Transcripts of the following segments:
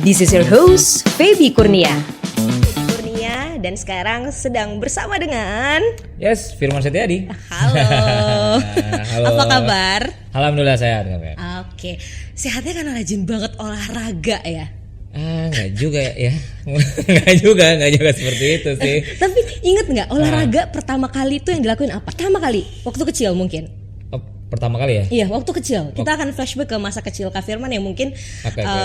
This is your host, Feby Kurnia. Dan sekarang sedang bersama dengan Yes, Firman Setiadi. Halo. Halo. Apa kabar? Alhamdulillah sehat. Oke, sehatnya kan rajin banget olahraga ya? Enggak juga ya. Enggak juga seperti itu sih. Tapi inget nggak olahraga pertama kali itu yang dilakuin apa? Pertama kali, waktu kecil mungkin? Pertama kali ya? Iya, waktu kecil. Kita akan flashback ke masa kecil Kak Firman yang mungkin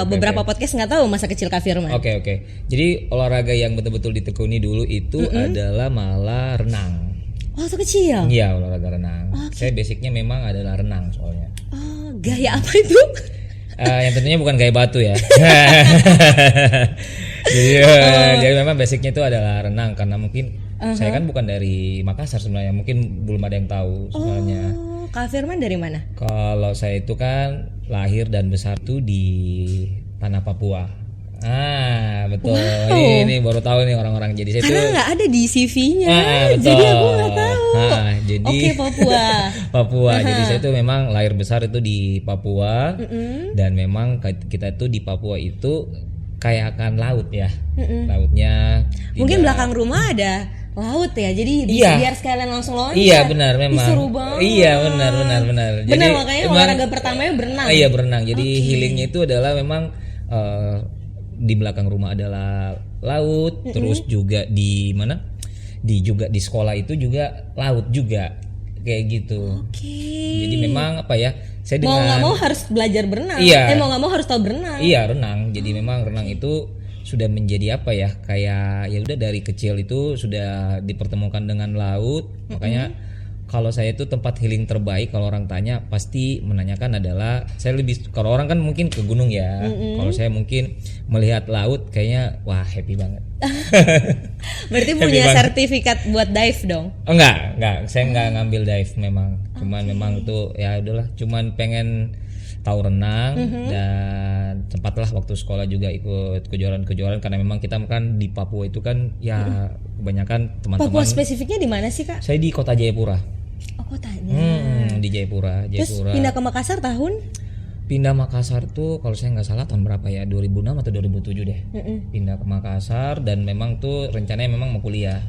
beberapa podcast nggak tahu masa kecil Kak Firman. Oke. Jadi olahraga yang betul-betul ditekuni dulu itu adalah malah renang. Waktu kecil? Iya, olahraga renang. Saya basicnya memang adalah renang soalnya. Oh, gaya apa itu? Yang tentunya bukan gaya batu ya. Jadi memang basicnya itu adalah renang karena mungkin saya kan bukan dari Makassar sebenarnya, mungkin belum ada yang tahu sebenarnya. Kak Firman dari mana? Kalau saya itu kan lahir dan besar tuh di tanah Papua. Betul. Wow. Ini baru tahu nih orang-orang. Jadi saya karena nggak ada di CV-nya. betul. Jadi aku nggak tahu. Jadi Oke, Papua. Papua. Jadi saya itu memang lahir besar itu di Papua. Dan memang kita itu di Papua itu kayak akan laut ya. Lautnya mungkin belakang rumah ada laut ya, jadi biar sekalian langsung loncat. Iya benar memang. Seru banget. Iya benar. Jadi makanya olahraga pertamanya berenang. Iya berenang. Jadi healingnya itu adalah memang di belakang rumah adalah laut, terus juga di mana? Di sekolah itu juga laut juga kayak gitu. Jadi memang apa ya? Saya mau nggak mau harus belajar berenang. Mau nggak mau harus tahu berenang. Iya renang. Jadi memang renang itu sudah menjadi apa ya, kayak ya udah dari kecil itu sudah dipertemukan dengan laut. Makanya kalau saya itu tempat healing terbaik kalau orang tanya pasti menanyakan adalah saya lebih, kalau orang kan mungkin ke gunung ya. Kalau saya mungkin melihat laut kayaknya wah happy banget. Berarti punya sertifikat buat dive dong? Enggak, saya enggak ngambil dive memang. Cuman memang itu ya udahlah, cuman pengen tahu renang. Dan sempatlah waktu sekolah juga ikut kejuaraan karena memang kita kan di Papua itu kan ya kebanyakan teman-teman. Papua spesifiknya di mana sih Kak? Saya di kota Jayapura. Oh kotanya. Di Jayapura. Terus pindah ke Makassar tahun? Pindah Makassar tuh kalau saya nggak salah tahun berapa ya, 2006 atau 2007 deh. Pindah ke Makassar dan memang tuh rencananya memang mau kuliah.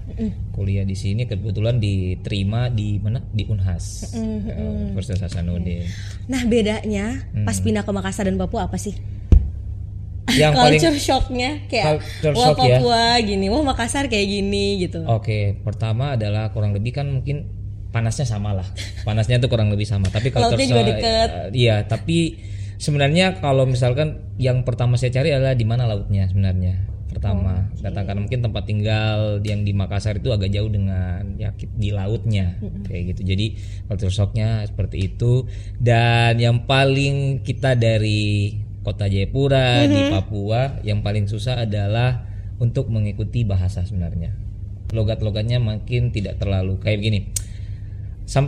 Kuliah di sini kebetulan diterima di mana? Di Unhas. Universitas Hasanuddin. Nah, bedanya pas pindah ke Makassar dan Papua apa sih? Yang culture shocknya kayak wah Papua ya? Gini, wah Makassar kayak gini gitu. Oke, pertama adalah kurang lebih kan mungkin panasnya sama lah. Panasnya tuh kurang lebih sama. Tapi kalau lautnya juga deket. Iya, tapi sebenarnya kalau misalkan yang pertama saya cari adalah di mana lautnya sebenarnya. Pertama, katakan mungkin tempat tinggal yang di Makassar itu agak jauh dengan ya di lautnya kayak gitu. Jadi culture shocknya seperti itu. Dan yang paling kita dari kota Jayapura di Papua yang paling susah adalah untuk mengikuti bahasa sebenarnya. Logat-logatnya mungkin tidak terlalu kayak begini.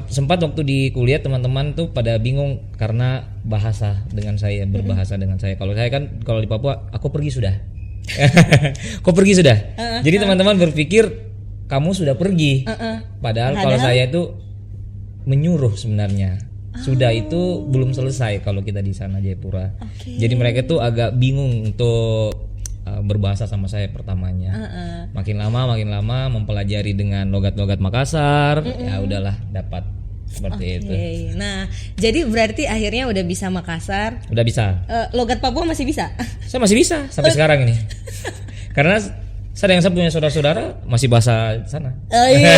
Sempat waktu di kuliah teman-teman tuh pada bingung karena bahasa dengan saya, berbahasa dengan saya. Kalau saya kan kalau di Papua aku pergi sudah. Kok pergi sudah? Jadi teman-teman berpikir kamu sudah pergi. Padahal kalau saya itu menyuruh sebenarnya. Sudah itu belum selesai kalau kita di sana Jayapura. Jadi mereka tuh agak bingung untuk berbahasa sama saya pertamanya. Makin lama mempelajari dengan logat-logat Makassar, ya udahlah dapat seperti itu. Nah, jadi berarti akhirnya udah bisa Makassar. Udah bisa. Logat Papua masih bisa? Saya masih bisa sampai sekarang ini. Karena saya punya saudara-saudara masih bahasa sana. Oh iya.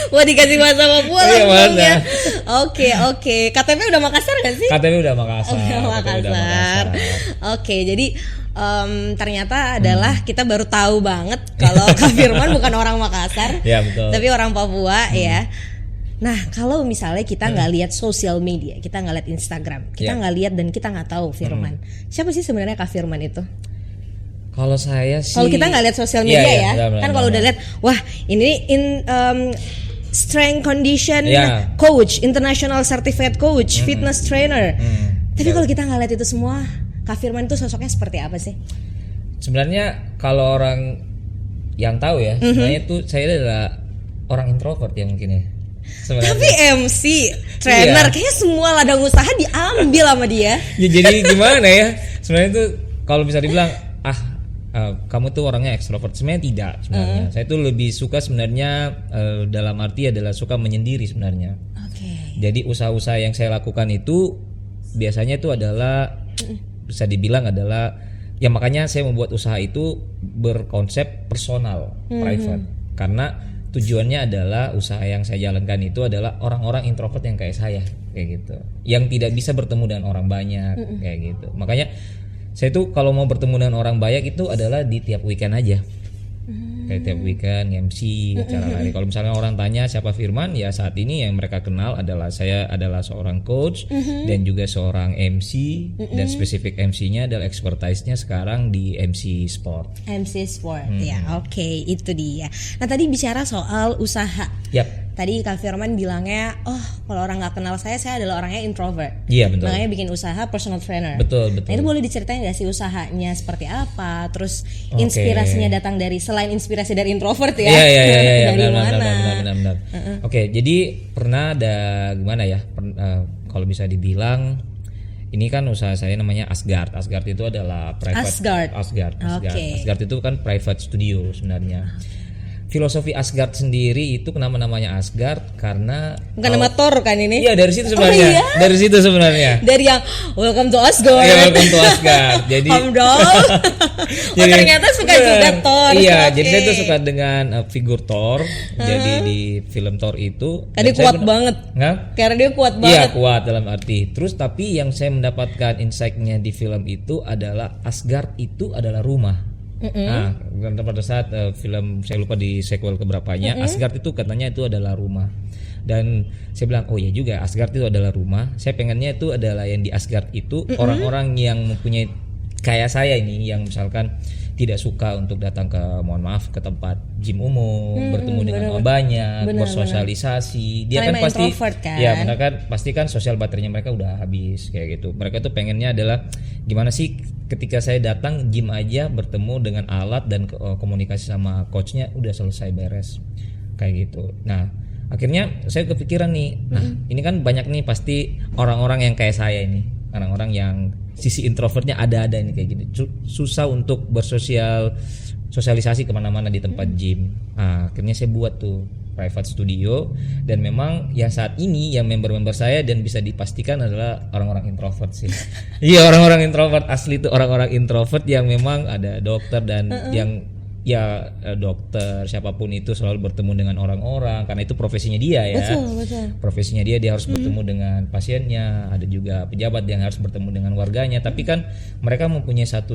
Wah, dikasih bahasa Papua langsung ya. Oke. KTP udah Makassar gak sih? KTP udah Makassar. Udah Makassar. Oke, jadi ternyata adalah kita baru tahu banget kalau Kak Firman bukan orang Makassar. Ya, betul. Tapi orang Papua ya. Nah, kalau misalnya kita nggak lihat sosial media, kita nggak lihat Instagram, kita nggak lihat dan kita nggak tahu Firman. Siapa sih sebenarnya Kak Firman itu? Kalau saya sih, kalau kita nggak lihat sosial media kan kalau udah lihat, wah ini strength condition coach, international certified coach, fitness trainer. Tapi kalau kita nggak lihat itu semua, Kak Firman itu sosoknya seperti apa sih? Sebenarnya kalau orang yang tahu ya, sebenarnya tuh saya adalah orang introvert ya mungkin ya. Sebenarnya. Tapi MC, trainer, kayaknya semua ladang usaha diambil sama dia. Ya jadi gimana ya? Sebenarnya itu kalau bisa dibilang kamu tuh orangnya ekstrovert, sebenarnya tidak sebenarnya. Saya tuh lebih suka sebenarnya dalam arti adalah suka menyendiri sebenarnya. Jadi usaha-usaha yang saya lakukan itu biasanya itu adalah bisa dibilang adalah ya, makanya saya membuat usaha itu berkonsep personal, private, karena tujuannya adalah usaha yang saya jalankan itu adalah orang-orang introvert yang kayak saya, kayak gitu, yang tidak bisa bertemu dengan orang banyak, kayak gitu. Makanya saya tuh kalau mau bertemu dengan orang banyak itu adalah di tiap weekend aja. Kayak tiap weekend MC acara lari. Kalau misalnya orang tanya siapa Firman, ya saat ini yang mereka kenal adalah saya adalah seorang coach dan juga seorang MC, dan spesifik MC-nya adalah expertise-nya sekarang di MC Sport. MC Sport, ya oke, itu dia. Nah tadi bicara soal usaha. Tadi Kak Firman bilangnya, kalau orang nggak kenal saya adalah orangnya introvert. Iya betul. Makanya bikin usaha personal trainer. Betul. Nah itu boleh diceritain nggak sih usahanya seperti apa? Terus inspirasinya datang dari, selain inspirasi dari introvert ya? Iya. Dari mana? Benar. Oke, jadi pernah ada gimana ya? Kalau bisa dibilang, ini kan usaha saya namanya Asgard. Asgard itu adalah private. Asgard itu kan private studio sebenarnya. Filosofi Asgard sendiri itu kenapa namanya Asgard? Karena bukan nama Thor kan ini? Iya, dari situ sebenarnya. Iya? Dari situ sebenarnya. Dari yang Welcome to Asgard. Iya, Welcome to Asgard. Jadi ternyata suka juga Thor. Iya, jadi saya tuh suka dengan figur Thor. Jadi di film Thor itu dia kuat banget. Karena dia kuat banget. Iya, kuat dalam arti. Terus tapi yang saya mendapatkan insight-nya di film itu adalah Asgard itu adalah rumah. Nah, pada saat film, saya lupa di sequel keberapanya, Asgard itu katanya itu adalah rumah. Dan saya bilang, oh ya juga, Asgard itu adalah rumah. Saya pengennya itu adalah yang di Asgard itu orang-orang yang mempunyai kayak saya ini, yang misalkan tidak suka untuk datang ke, mohon maaf, ke tempat gym umum, bertemu dengan orang banyak, bersosialisasi. Dia kan pasti kan? Ya, mereka kan pasti kan sosial baterainya mereka udah habis kayak gitu. Mereka tuh pengennya adalah gimana sih ketika saya datang gym aja, bertemu dengan alat dan komunikasi sama coachnya udah selesai beres kayak gitu. Nah, akhirnya saya kepikiran nih, nah ini kan banyak nih pasti orang-orang yang kayak saya ini, orang-orang yang sisi introvertnya ada ini kayak gini, susah untuk bersosialisasi kemana-mana di tempat gym. Nah, akhirnya saya buat tuh private studio, dan memang yang saat ini yang member-member saya dan bisa dipastikan adalah orang-orang introvert sih. Iya, orang-orang introvert asli tuh, orang-orang introvert yang memang ada dokter dan yang ya dokter siapapun itu selalu bertemu dengan orang-orang karena itu profesinya dia ya. Betul. Profesinya dia harus bertemu dengan pasiennya, ada juga pejabat yang harus bertemu dengan warganya, tapi kan mereka mempunyai satu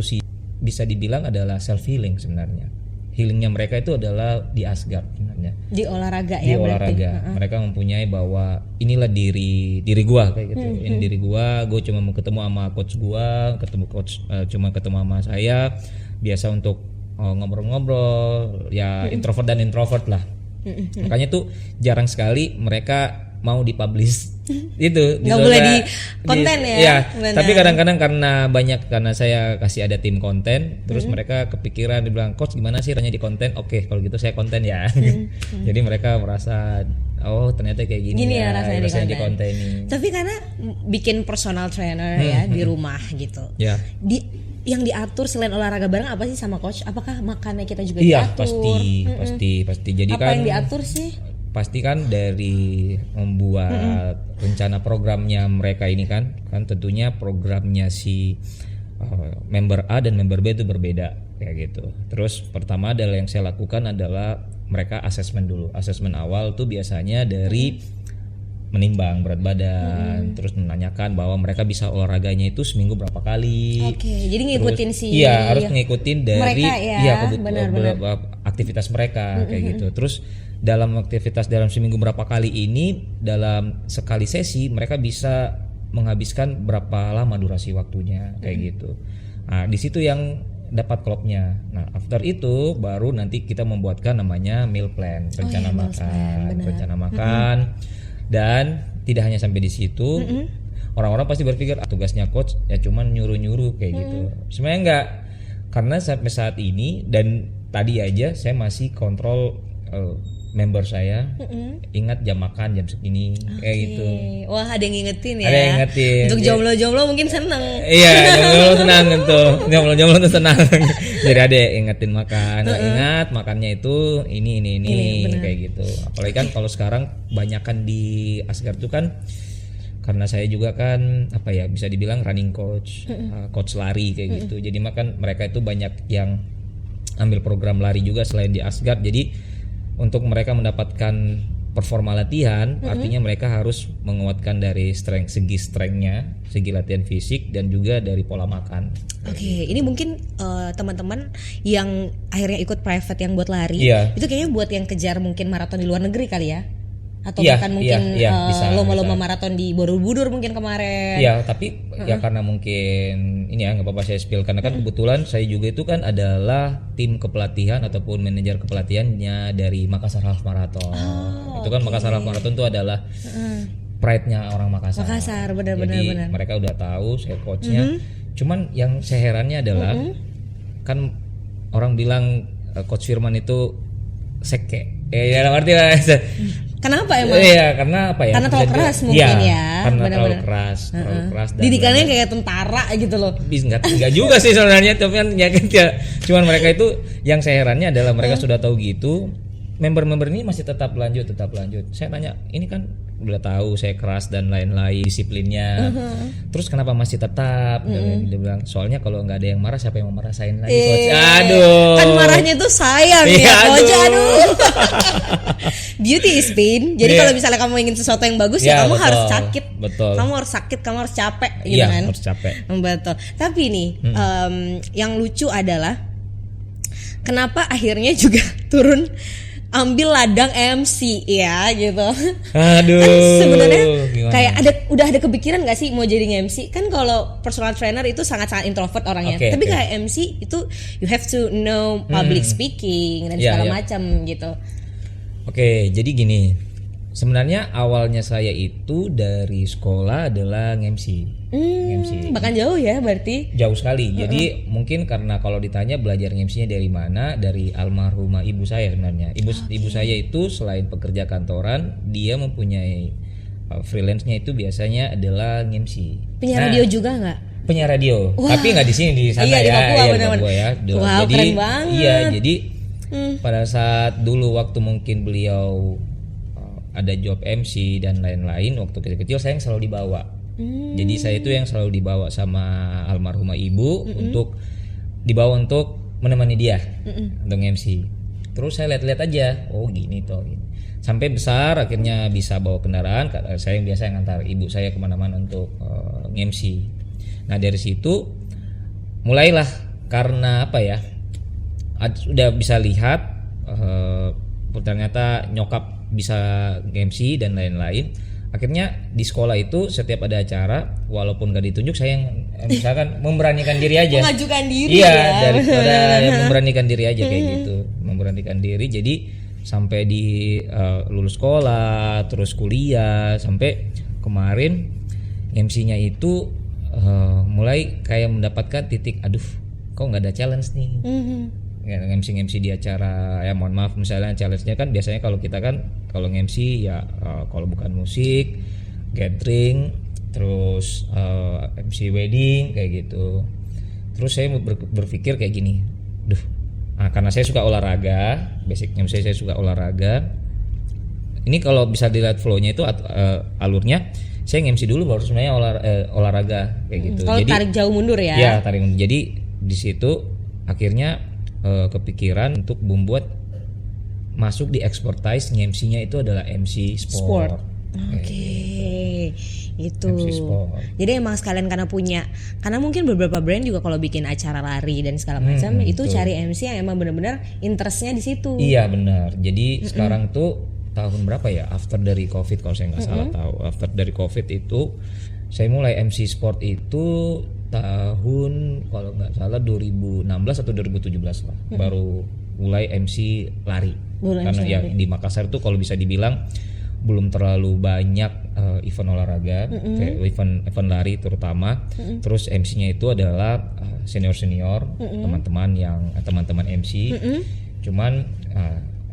bisa dibilang adalah self healing sebenarnya. Healingnya mereka itu adalah di Asgard sebenarnya. Di olahraga ya. Di olahraga. Mereka mempunyai bahwa inilah diri gua kayak gitu. Ini diri gua cuma mau ketemu sama coach gua, cuma ketemu sama saya, biasa untuk ngobrol-ngobrol ya, introvert dan introvert lah. Makanya tuh jarang sekali mereka mau dipublish itu nggak boleh di konten ya. Tapi kadang-kadang karena saya kasih ada tim konten, terus mereka kepikiran dibilang, coach gimana sih rasanya di konten? Oke, kalau gitu saya konten ya. Jadi mereka merasa oh ternyata kayak gini ya rasanya di konten ini. Tapi karena bikin personal trainer ya di rumah gitu. Ya. Yang diatur selain olahraga bareng apa sih sama coach? Apakah makannya kita juga diatur? Iya, pasti. Jadi apa yang diatur sih? Pasti kan dari membuat rencana programnya mereka ini kan tentunya programnya si member A dan member B itu berbeda kayak gitu. Terus pertama adalah yang saya lakukan adalah mereka asesmen dulu. Asesmen awal tuh biasanya dari menimbang berat badan, terus menanyakan bahwa mereka bisa olahraganya itu seminggu berapa kali. Oke, jadi ngikutin sih. Iya, harus ngikutin dari benar. Aktivitas mereka kayak gitu. Terus dalam aktivitas dalam seminggu berapa kali ini, dalam sekali sesi mereka bisa menghabiskan berapa lama durasi waktunya kayak gitu. Nah, di situ yang dapat klubnya. Nah, after itu baru nanti kita membuatkan namanya meal plan, rencana makan. Dan tidak hanya sampai di situ, orang-orang pasti berpikir tugasnya coach ya cuman nyuruh-nyuruh kayak gitu. Sebenarnya enggak, karena sampai saat ini dan tadi aja saya masih kontrol member saya, ingat jam makan jam segini, kayak gitu. Wah, ada yang ngingetin ya. Ada yang ngingetin. Untuk jomblo-jomblo mungkin seneng. Iya, jomblo senang tuh. Jomblo tuh senang. Jadi ada yang ingetin makan. Ingat makannya itu ini kayak gitu. Apalagi kan kalau sekarang banyakan di Asgard tuh kan, karena saya juga kan apa ya, bisa dibilang running coach, coach lari kayak gitu. Jadi makan mereka itu banyak yang ambil program lari juga selain di Asgard. Jadi untuk mereka mendapatkan performa latihan, artinya mereka harus menguatkan dari segi strength-nya, segi latihan fisik, dan juga dari pola makan. Oke, ini mungkin teman-teman yang akhirnya ikut private yang buat lari, itu kayaknya buat yang kejar mungkin maraton di luar negeri kali ya? Atau bahkan mungkin lomba-lomba maraton di Borobudur mungkin kemarin. Iya, tapi ya karena mungkin ini ya nggak apa-apa saya spill, karena kan kebetulan saya juga itu kan adalah tim kepelatihan ataupun manajer kepelatihannya dari Makassar Half Marathon. Itu kan Makassar Half Marathon itu adalah pride-nya orang Makassar. Benar. Mereka udah tahu saya coachnya. Cuman yang saya herannya adalah kan orang bilang Coach Firman itu seke. Ya dalam arti kenapa emang? Iya, karena apa ya? Karena terlalu keras mungkin ya. Karena terlalu keras. Didikannya kayak tentara gitu loh. Enggak juga sih sebenarnya, tapi kan ya, cuman mereka itu yang saya herannya adalah mereka sudah tahu gitu, member-member ini masih tetap lanjut. Saya tanya, ini kan udah tahu saya keras dan lain-lain disiplinnya, terus kenapa masih tetap? Dan dia bilang, soalnya kalau nggak ada yang marah, siapa yang mau marahin lagi, coach? Aduh, kan marahnya tuh sayang ya, coach. Aduh. Beauty is pain. Jadi kalau misalnya kamu ingin sesuatu yang bagus, ya kamu harus sakit. Betul. Kamu harus sakit, kamu harus capek, gitu kan? Harus capek. Betul. Tapi nih, yang lucu adalah kenapa akhirnya juga turun ambil ladang MC ya gitu. Aduh. Kan sebenarnya kayak udah ada kepikiran nggak sih mau jadi MC? Kan kalau personal trainer itu sangat-sangat introvert orangnya. Tapi kayak MC itu you have to know public speaking dan segala macam gitu. Oke, jadi gini. Sebenarnya awalnya saya itu dari sekolah adalah MC. Bahkan jauh ya berarti? Jauh sekali. Jadi mungkin karena kalau ditanya belajar MC-nya dari mana, dari almarhumah ibu saya sebenarnya. Ibu saya itu selain pekerja kantoran, dia mempunyai freelance-nya itu biasanya adalah MC. Penyiar radio juga nggak? Penyiar radio. Tapi nggak di sini, di sana di Papua, Papua ya. Wow, jadi, keren banget. Iya, jadi pada saat dulu waktu mungkin beliau ada job MC dan lain-lain, waktu kecil-kecil saya yang selalu dibawa. Jadi saya itu yang selalu dibawa sama almarhumah ibu untuk dibawa untuk menemani dia untuk MC. Terus saya lihat-lihat aja, oh gini toh. Sampai besar akhirnya bisa bawa kendaraan. Saya yang biasa ngantar ibu saya kemana-mana untuk MC. Nah dari situ mulailah, karena apa ya? Sudah bisa lihat ternyata nyokap bisa MC dan lain-lain. Akhirnya di sekolah itu setiap ada acara, walaupun gak ditunjuk, saya yang misalkan memberanikan diri aja. Mengajukan diri daripada memberanikan diri aja kayak gitu. Memberanikan diri, jadi sampai di lulus sekolah, terus kuliah, sampai kemarin MC-nya itu mulai kayak mendapatkan titik, aduh kok gak ada challenge nih. MC di acara, ya mohon maaf, misalnya challenge-nya kan biasanya kalau kita kan kalau MC ya kalau bukan musik, gathering, terus MC wedding kayak gitu. Terus saya berpikir kayak gini, karena saya suka olahraga, basicnya saya suka olahraga. Ini kalau bisa dilihat flow-nya itu alurnya, saya MC dulu baru sebenarnya olahraga kayak gitu. Kalau tarik jauh mundur ya. Ya tarik mundur. Jadi di situ akhirnya kepikiran untuk membuat masuk di expertise MC-nya itu adalah MC sport. Oke. Itu. MC sport. Jadi emang sekalian karena mungkin beberapa brand juga kalau bikin acara lari dan segala macam itu cari MC yang emang benar-benar interestnya di situ. Iya benar. Jadi sekarang tuh tahun berapa ya? After dari COVID kalau saya nggak salah tahu. After dari COVID itu saya mulai MC sport itu tahun kalau nggak salah 2016 atau 2017 lah baru mulai MC lari. Karena ya di Makassar tuh kalau bisa dibilang belum terlalu banyak event olahraga, kayak event lari terutama. Terus MC-nya itu adalah senior teman-teman MC. Cuman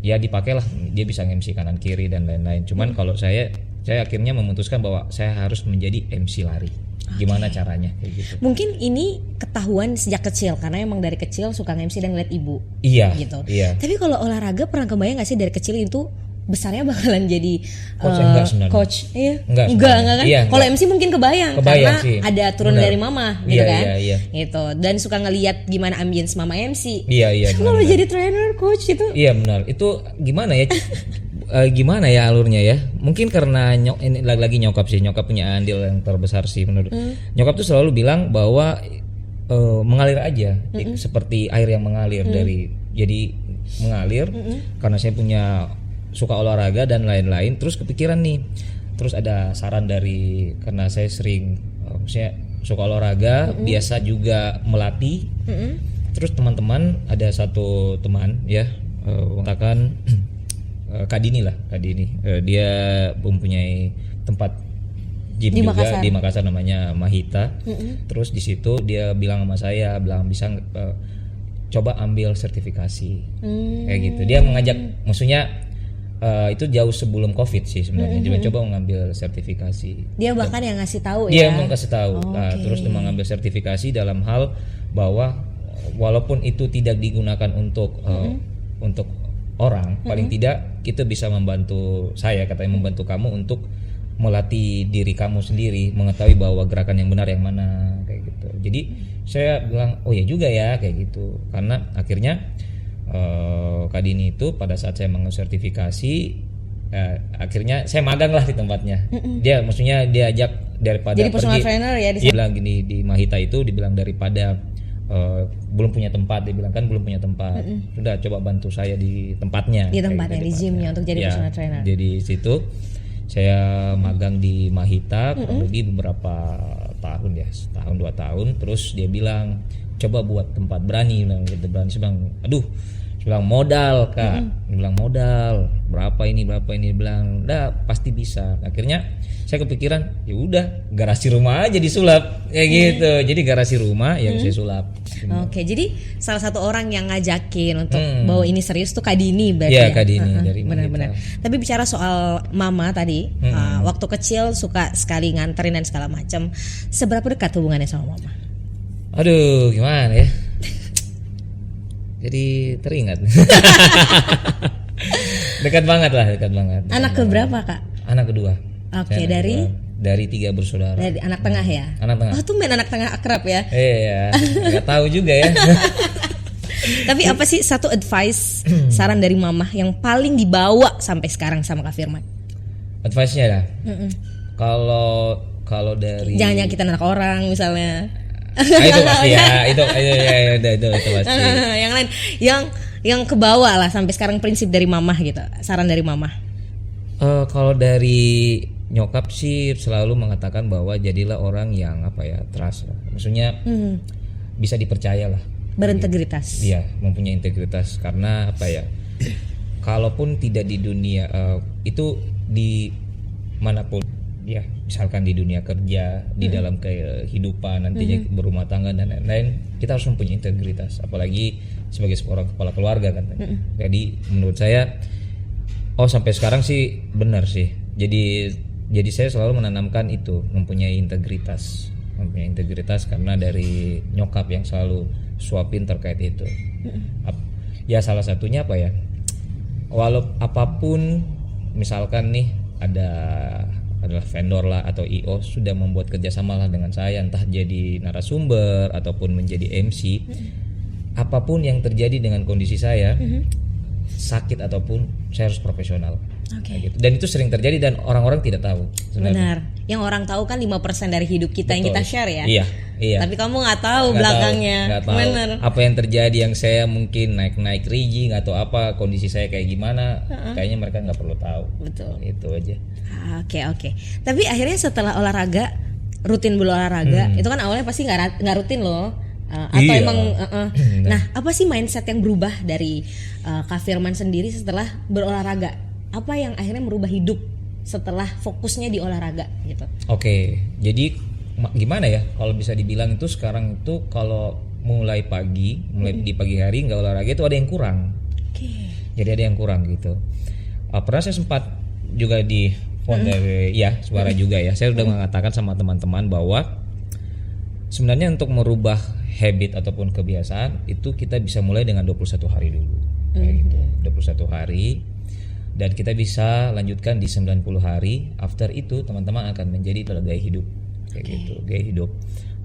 ya dipakailah, dia bisa MC kanan kiri dan lain-lain. Cuman kalau saya akhirnya memutuskan bahwa saya harus menjadi MC lari. Gimana caranya kayak gitu. Mungkin ini ketahuan sejak kecil karena emang dari kecil suka MC dan ngeliat ibu. Iya. Gitu. Iya. Tapi kalau olahraga pernah kebayang gak sih dari kecil itu besarnya bakalan jadi coach? Iya. Enggak kan? Iya, kalau MC mungkin kebayang karena sih. Ada turun dari mama gitu kan. Iya. Gitu. Dan suka ngelihat gimana ambience mama MC. Iya. Kalau jadi trainer, coach itu. Iya benar. Itu gimana ya? Gimana ya alurnya ya? Mungkin karena ini lagi nyokap punya andil yang terbesar sih menurut. Nyokap tuh selalu bilang bahwa mengalir aja, seperti air yang mengalir jadi mengalir karena saya punya suka olahraga dan lain-lain. Terus kepikiran nih, terus ada saran dari karena saya sering saya suka olahraga, biasa juga melatih. Terus teman-teman ada satu teman ya mengatakan Kak Dini, dia mempunyai tempat gym di juga Makassar. Di Makassar namanya Mahita. Terus di situ dia bilang sama saya, bisa coba ambil sertifikasi kayak gitu. Dia mengajak, maksudnya itu jauh sebelum COVID sih sebenarnya. Dia coba mengambil sertifikasi. Dia bahkan yang ngasih tahu ya. Dia mau kasih tahu. Terus dia mengambil sertifikasi dalam hal bahwa walaupun itu tidak digunakan untuk orang, paling tidak kita bisa membantu saya, katanya membantu kamu untuk melatih diri kamu sendiri, mengetahui bahwa gerakan yang benar yang mana kayak gitu. Jadi saya bilang oh ya juga ya kayak gitu, karena akhirnya Kak Dini itu pada saat saya mengambil sertifikasi, akhirnya saya magang lah di tempatnya. Dia maksudnya diajak daripada jadi personal trainer ya dia bilang gini di Mahita itu, dibilang daripada belum punya tempat, dia bilang kan belum punya tempat, sudah coba bantu saya di tempatnya, di gymnya untuk jadi personal trainer. Jadi situ saya magang di Mahita kurang lebih beberapa tahun ya, 1-2 tahun. Terus dia bilang coba buat tempat, berani saya bilang aduh, saya bilang modal Kak, dia bilang modal berapa ini, bilang udah pasti bisa. Akhirnya saya kepikiran ya udah garasi rumah aja disulap kayak gitu. Jadi garasi rumah yang saya sulap. Oke, jadi salah satu orang yang ngajakin untuk bahwa ini serius tuh Kak Dini berarti ya? Kak Dini dari benar-benar. Tapi bicara soal mama tadi, waktu kecil suka sekali nganterin dan segala macam. Seberapa dekat hubungannya sama mama? Aduh, gimana ya? Jadi teringat. Dekat banget. Anak keberapa Kak? Anak kedua. Oke, dari 3 bersaudara. Dari anak tengah ya? Anak tengah. Oh, tuh main anak tengah akrab ya? Iya, nggak tahu juga ya. Tapi apa sih satu advice, saran dari mama yang paling dibawa sampai sekarang sama Kak Firman? Advice-nya lah. Kalau dari jangan nyakitin anak orang misalnya. Itu pasti ya, itu pasti. Yang lain, yang kebawa lah sampai sekarang prinsip dari mama gitu, saran dari mama. Kalau dari nyokap sih selalu mengatakan bahwa jadilah orang yang trust lah. Maksudnya bisa dipercaya lah. Berintegritas. Iya, mempunyai integritas, karena kalaupun tidak di dunia itu di manapun ya, misalkan di dunia kerja, di dalam kehidupan nantinya berumah tangga dan lain-lain, kita harus mempunyai integritas, apalagi sebagai seorang kepala keluarga kan. Jadi menurut saya sampai sekarang sih benar sih. Jadi saya selalu menanamkan itu, mempunyai integritas karena dari nyokap yang selalu suapin terkait itu. Ya salah satunya walau apapun, misalkan nih adalah vendor lah atau IO sudah membuat kerjasama lah dengan saya, entah jadi narasumber ataupun menjadi MC, apapun yang terjadi dengan kondisi saya, sakit ataupun, saya harus profesional. Gitu. Dan itu sering terjadi dan orang-orang tidak tahu sebenarnya. Benar. Yang orang tahu kan 5% dari hidup kita. Betul. Yang kita share ya. Iya. Tapi kamu nggak tahu belakangnya. Nggak tahu. Benar. Apa yang terjadi, yang saya mungkin naik rigging atau apa, kondisi saya kayak gimana, kayaknya mereka nggak perlu tahu. Betul. Itu aja. Oke. Tapi akhirnya setelah olahraga, rutin berolahraga, itu kan awalnya pasti nggak rutin loh. Atau emang Nah, apa sih mindset yang berubah dari Kak Firman sendiri setelah berolahraga? Apa yang akhirnya merubah hidup setelah fokusnya di olahraga gitu? Oke, jadi gimana ya kalau bisa dibilang itu sekarang itu kalau mulai di pagi hari nggak olahraga itu ada yang kurang. jadi ada yang kurang gitu. Pernah saya sempat juga di phone dari suara juga ya, saya udah mengatakan sama teman-teman bahwa sebenarnya untuk merubah habit ataupun kebiasaan itu kita bisa mulai dengan 21 hari dulu kayak gitu. 21 hari dan kita bisa lanjutkan di 90 hari. After itu teman-teman akan menjadi gaya hidup kayak gitu, gaya hidup.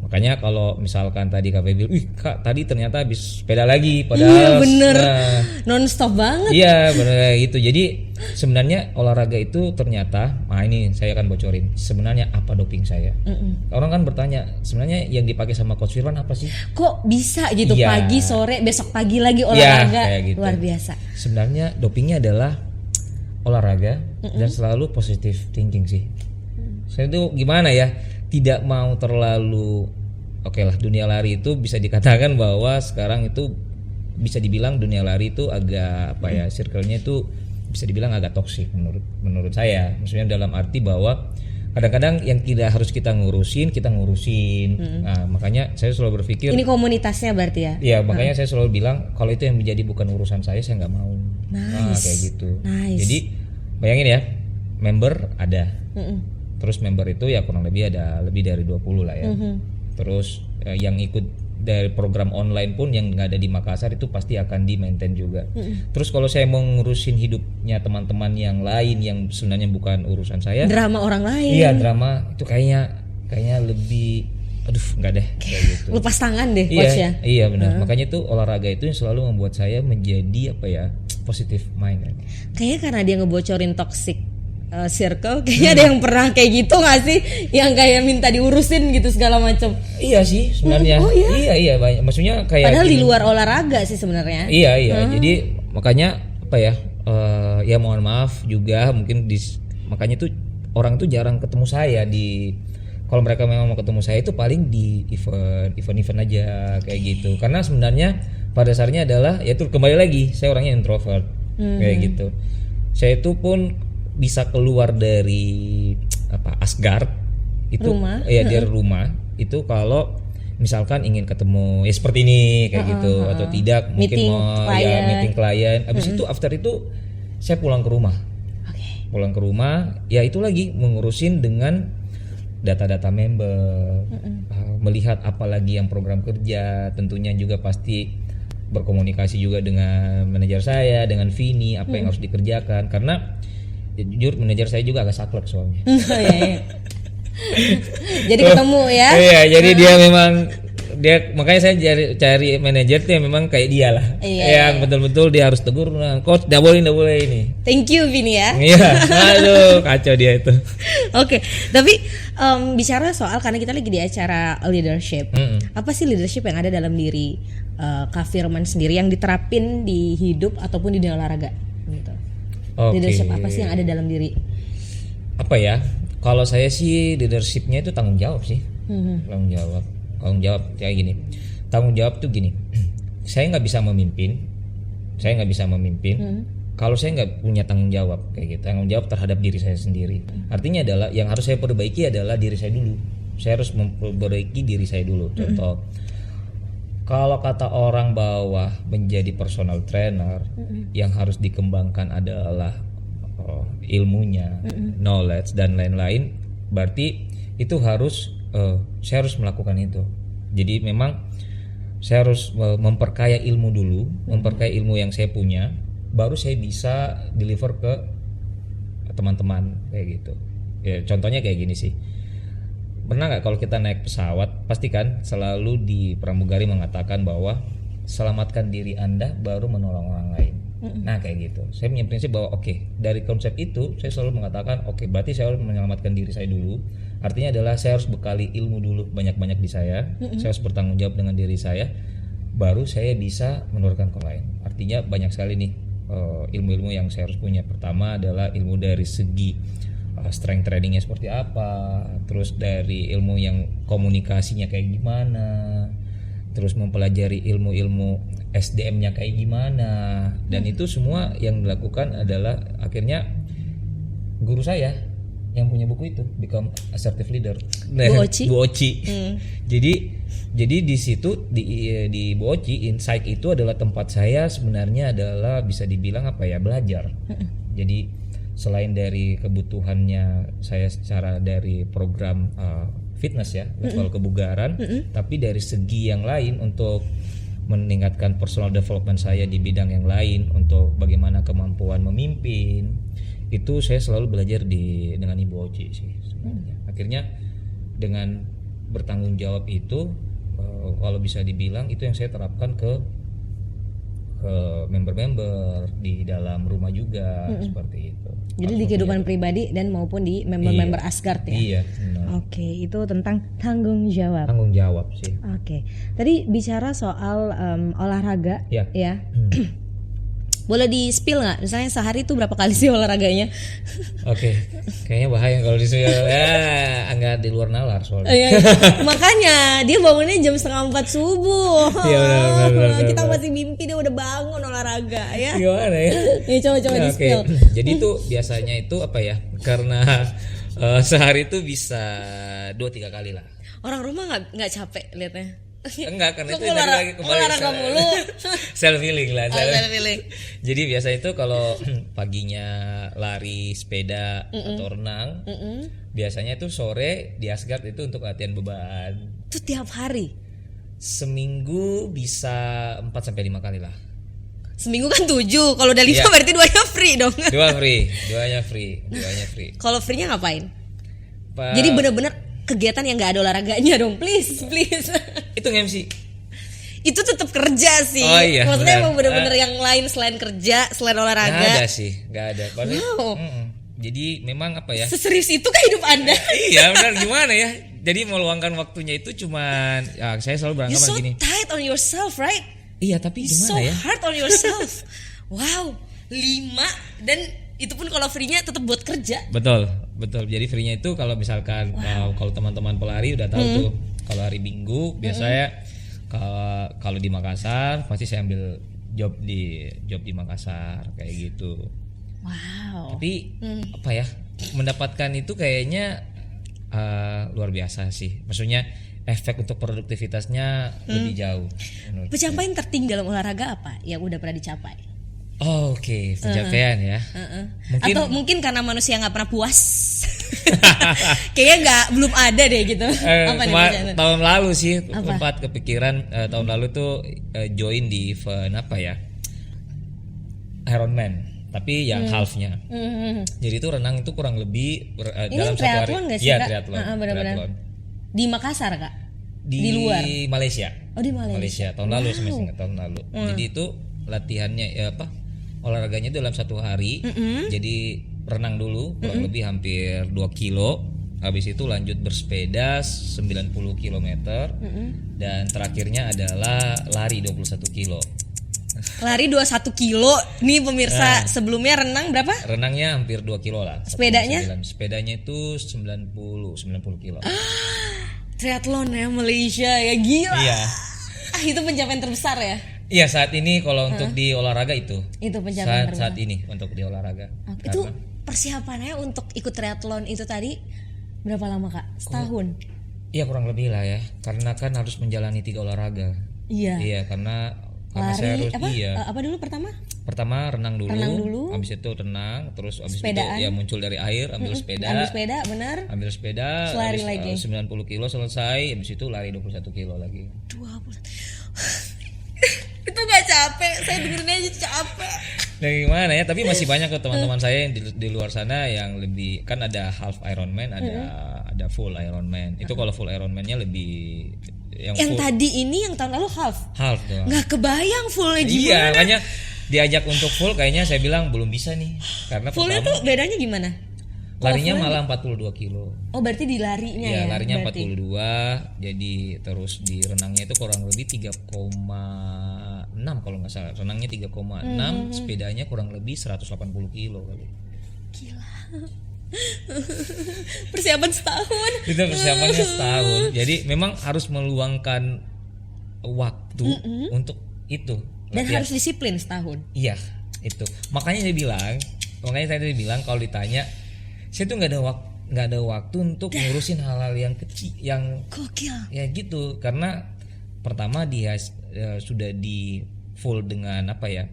Makanya kalau misalkan tadi Kak Feby, Kak tadi ternyata habis sepeda lagi, padahal iya bener, non-stop banget. Iya bener gitu. Jadi sebenarnya olahraga itu ternyata, ini saya akan bocorin sebenarnya apa doping saya. Orang kan bertanya sebenarnya yang dipakai sama Coach Firman apa sih? Kok bisa gitu pagi sore besok pagi lagi olahraga, gitu. Luar biasa. Sebenarnya dopingnya adalah olahraga dan selalu positive thinking sih. Saya tuh gimana ya? Tidak mau terlalu dunia lari itu bisa dikatakan bahwa sekarang itu bisa dibilang dunia lari itu agak circle-nya itu bisa dibilang agak toksik menurut saya. Maksudnya dalam arti bahwa kadang-kadang yang tidak harus kita ngurusin. Nah, makanya saya selalu berpikir ini komunitasnya berarti ya. Iya, makanya saya selalu bilang kalau itu yang menjadi bukan urusan saya nggak mau. Kayak gitu. Jadi bayangin ya, member ada. Terus member itu ya kurang lebih ada lebih dari 20 lah ya. Terus yang ikut dari program online pun yang nggak ada di Makassar itu pasti akan di maintain juga. Terus kalau saya mau ngurusin hidupnya teman-teman yang lain yang sebenarnya bukan urusan saya, drama orang lain. Iya, drama itu kayaknya lebih nggak deh kayak gitu. Lepas tangan deh coach ya. Iya benar. Makanya itu olahraga itu yang selalu membuat saya menjadi positive mind. Kayaknya karena dia ngebocorin toxic circle, kayaknya ada yang pernah kayak gitu nggak sih, yang kayak minta diurusin gitu segala macam. Iya sih sebenarnya. Iya banyak. Maksudnya kayak padahal di luar olahraga sih sebenarnya. Iya. Jadi makanya ya mohon maaf juga mungkin makanya tuh orang tuh jarang ketemu saya kalau mereka memang mau ketemu saya itu paling di event aja kayak gitu. Karena sebenarnya pada dasarnya adalah yaitu kembali lagi saya orangnya introvert kayak gitu. Saya itu pun bisa keluar dari Asgard itu rumah. Dari rumah itu kalau misalkan ingin ketemu seperti ini kayak gitu atau tidak mungkin meeting mau klien. Meeting klien habis itu after itu saya pulang ke rumah. Pulang ke rumah ya itu lagi mengurusin dengan data-data member, melihat apalagi yang program kerja, tentunya juga pasti berkomunikasi juga dengan manajer saya, dengan Vini apa yang harus dikerjakan karena jujur manajer saya juga agak saklek soalnya. Jadi ketemu ya. Iya, jadi dia makanya saya cari manajer tuh yang memang kayak dia lah. Yang betul-betul dia harus tegur, coach enggak boleh ini. Thank you Vini ya. Iya, aduh kacau dia itu. Oke, tapi bicara soal karena kita lagi di acara leadership. Apa sih leadership yang ada dalam diri Kak Firman sendiri yang diterapin di hidup ataupun di dunia olahraga gitu? Leadership apa sih yang ada dalam diri? Apa ya? Kalau saya sih leadershipnya itu tanggung jawab sih. Tanggung jawab kayak gini. Tanggung jawab tuh gini. Saya nggak bisa memimpin. Kalau saya nggak punya tanggung jawab kayak gitu. Tanggung jawab terhadap diri saya sendiri. Artinya adalah yang harus saya perbaiki adalah diri saya dulu. Saya harus memperbaiki diri saya dulu. Contoh. Kalau kata orang bahwa menjadi personal trainer yang harus dikembangkan adalah ilmunya, knowledge dan lain-lain, berarti itu saya harus melakukan itu. Jadi memang saya harus memperkaya ilmu dulu, memperkaya ilmu yang saya punya, baru saya bisa deliver ke teman-teman kayak gitu. Ya, contohnya kayak gini sih. Pernah nggak kalau kita naik pesawat, pastikan selalu di pramugari mengatakan bahwa selamatkan diri Anda baru menolong orang lain. Nah kayak gitu. Saya punya prinsip bahwa dari konsep itu saya selalu mengatakan berarti saya harus menyelamatkan diri saya dulu. Artinya adalah saya harus bekali ilmu dulu banyak-banyak di saya. Saya harus bertanggung jawab dengan diri saya, baru saya bisa menurunkan ke lain. Artinya banyak sekali nih ilmu-ilmu yang saya harus punya. Pertama adalah ilmu dari segi strength trainingnya seperti apa, terus dari ilmu yang komunikasinya kayak gimana, terus mempelajari ilmu-ilmu SDM-nya kayak gimana, dan itu semua yang dilakukan adalah akhirnya guru saya yang punya buku itu Become Assertive Leader. Bu Oci. Jadi di situ di Bu Oci, Insight itu adalah tempat saya sebenarnya adalah bisa dibilang belajar. Jadi selain dari kebutuhannya saya secara dari program fitness ya, level kebugaran, tapi dari segi yang lain untuk meningkatkan personal development saya di bidang yang lain, untuk bagaimana kemampuan memimpin, itu saya selalu belajar dengan Ibu Oci sih sebenarnya. Akhirnya dengan bertanggung jawab itu, kalau bisa dibilang itu yang saya terapkan ke member-member di dalam rumah juga, seperti itu. Jadi di kehidupan pribadi dan maupun di member-member Asgard ya. Iya. Oke, itu tentang tanggung jawab. Tanggung jawab sih. Oke. Tadi bicara soal olahraga ya. Boleh di spill nggak? Misalnya sehari itu berapa kali sih olahraganya? Oke. Kayaknya bahaya kalau di spill. Enggak di luar nalar soalnya. Makanya dia bangunnya jam 3:30 subuh. Iya benar. Kita masih mimpi dia udah bangun olahraga ya. Gimana ya? Ya coba di spill. Jadi itu biasanya itu karena sehari itu bisa 2-3 kali lah. Orang rumah nggak capek liatnya? Enggak, karena itu olahraga mulu. Self healing lah. Self healing. Jadi biasa itu kalau paginya lari, sepeda atau renang, biasanya itu sore di Asgard itu untuk latihan beban. Itu tiap hari? Seminggu bisa 4-5 kali lah. Seminggu kan 7, kalau udah 5 berarti 2-nya free dong. Duanya free. Kalau free-nya ngapain? Jadi benar-benar kegiatan yang nggak ada olahraganya dong, please. Itu MC. Itu tetap kerja sih. Oh iya. Maksudnya emang benar-benar yang lain selain kerja, selain olahraga. Nggak ada. Wow. Jadi memang Seserius itu kah hidup Anda? Iya benar, gimana ya? Jadi meluangkan waktunya itu cuman saya selalu beranggapan gini. You're so tight on yourself, right? Iya, tapi gimana so ya? So hard on yourself. Wow, 5 dan itu pun kalau free-nya tetap buat kerja. Betul. Jadi free-nya itu kalau misalkan kalau teman-teman pelari udah tahu tuh, kalau hari Minggu biasanya kalau di Makassar pasti saya ambil job di Makassar kayak gitu. Wow. Tapi mendapatkan itu kayaknya luar biasa sih. Maksudnya efek untuk produktivitasnya lebih jauh. Pencapaian tertinggi dalam olahraga apa yang udah pernah dicapai? Oke, pencapaian ya. Mungkin karena manusia nggak pernah puas. Kayaknya belum ada deh gitu. Tahun lalu sih sempat kepikiran, tahun lalu tuh join di event Ironman, tapi yang halfnya. Jadi itu renang itu kurang lebih dalam satu hari. Iya, triathlon. Di Makassar Kak? Di luar? Malaysia. Oh di Malaysia. Tahun lalu tahun lalu. Jadi itu latihannya olahraganya dalam satu hari. Jadi renang dulu kurang lebih hampir 2 kilo. Habis itu lanjut bersepeda 90 km. Dan terakhirnya adalah lari 21 kilo. Lari 21 kilo. Nih pemirsa, sebelumnya renang berapa? Renangnya hampir 2 kilo lah. Sepedanya? Sepedanya itu 90 kilo. Triathlon ya Malaysia ya, gila. Iya. Itu pencapaian terbesar ya? Iya, saat ini kalau untuk di olahraga itu pencapaian saat ini untuk di olahraga. Itu persiapannya untuk ikut triathlon itu tadi berapa lama Kak? Setahun? Iya kurang lebih lah ya, karena kan harus menjalani 3 olahraga. Iya karena lari, saya harus apa dulu pertama? Pertama renang dulu. Habis itu renang, terus habis sepedaan. Itu muncul dari air, ambil sepeda, benar. Ambil sepeda, lari lagi. 90 kilo selesai, habis itu lari 21 kilo lagi. 20. Itu gak capek, saya dengerin aja capek. Nah gimana ya, tapi masih banyak ke teman-teman saya yang di luar sana yang lebih, kan ada half Ironman, ada full Ironman. Itu kalau full Ironman-nya lebih yang full. Tadi ini yang tahun lalu half doang. Nggak kebayang fullnya gimana. Iya, makanya diajak untuk full kayaknya saya bilang belum bisa nih, karena fullnya tuh bedanya gimana? Larinya malah 42 kilo. Oh berarti di larinya ya? Iya, larinya berarti. 42. Jadi terus di renangnya itu kurang lebih 3,6 kalau nggak salah. Renangnya 3,6, sepedanya kurang lebih 180 kilo kali. Gila. Persiapan setahun. Itu persiapannya setahun. Jadi memang harus meluangkan waktu untuk itu. Dan harus disiplin setahun. Iya, itu. Makanya saya tadi bilang kalau ditanya, saya tuh nggak nggak ada waktu untuk ngurusin hal-hal yang kecil, yang gokil. Ya gitu, karena pertama dia sudah di full dengan apa ya,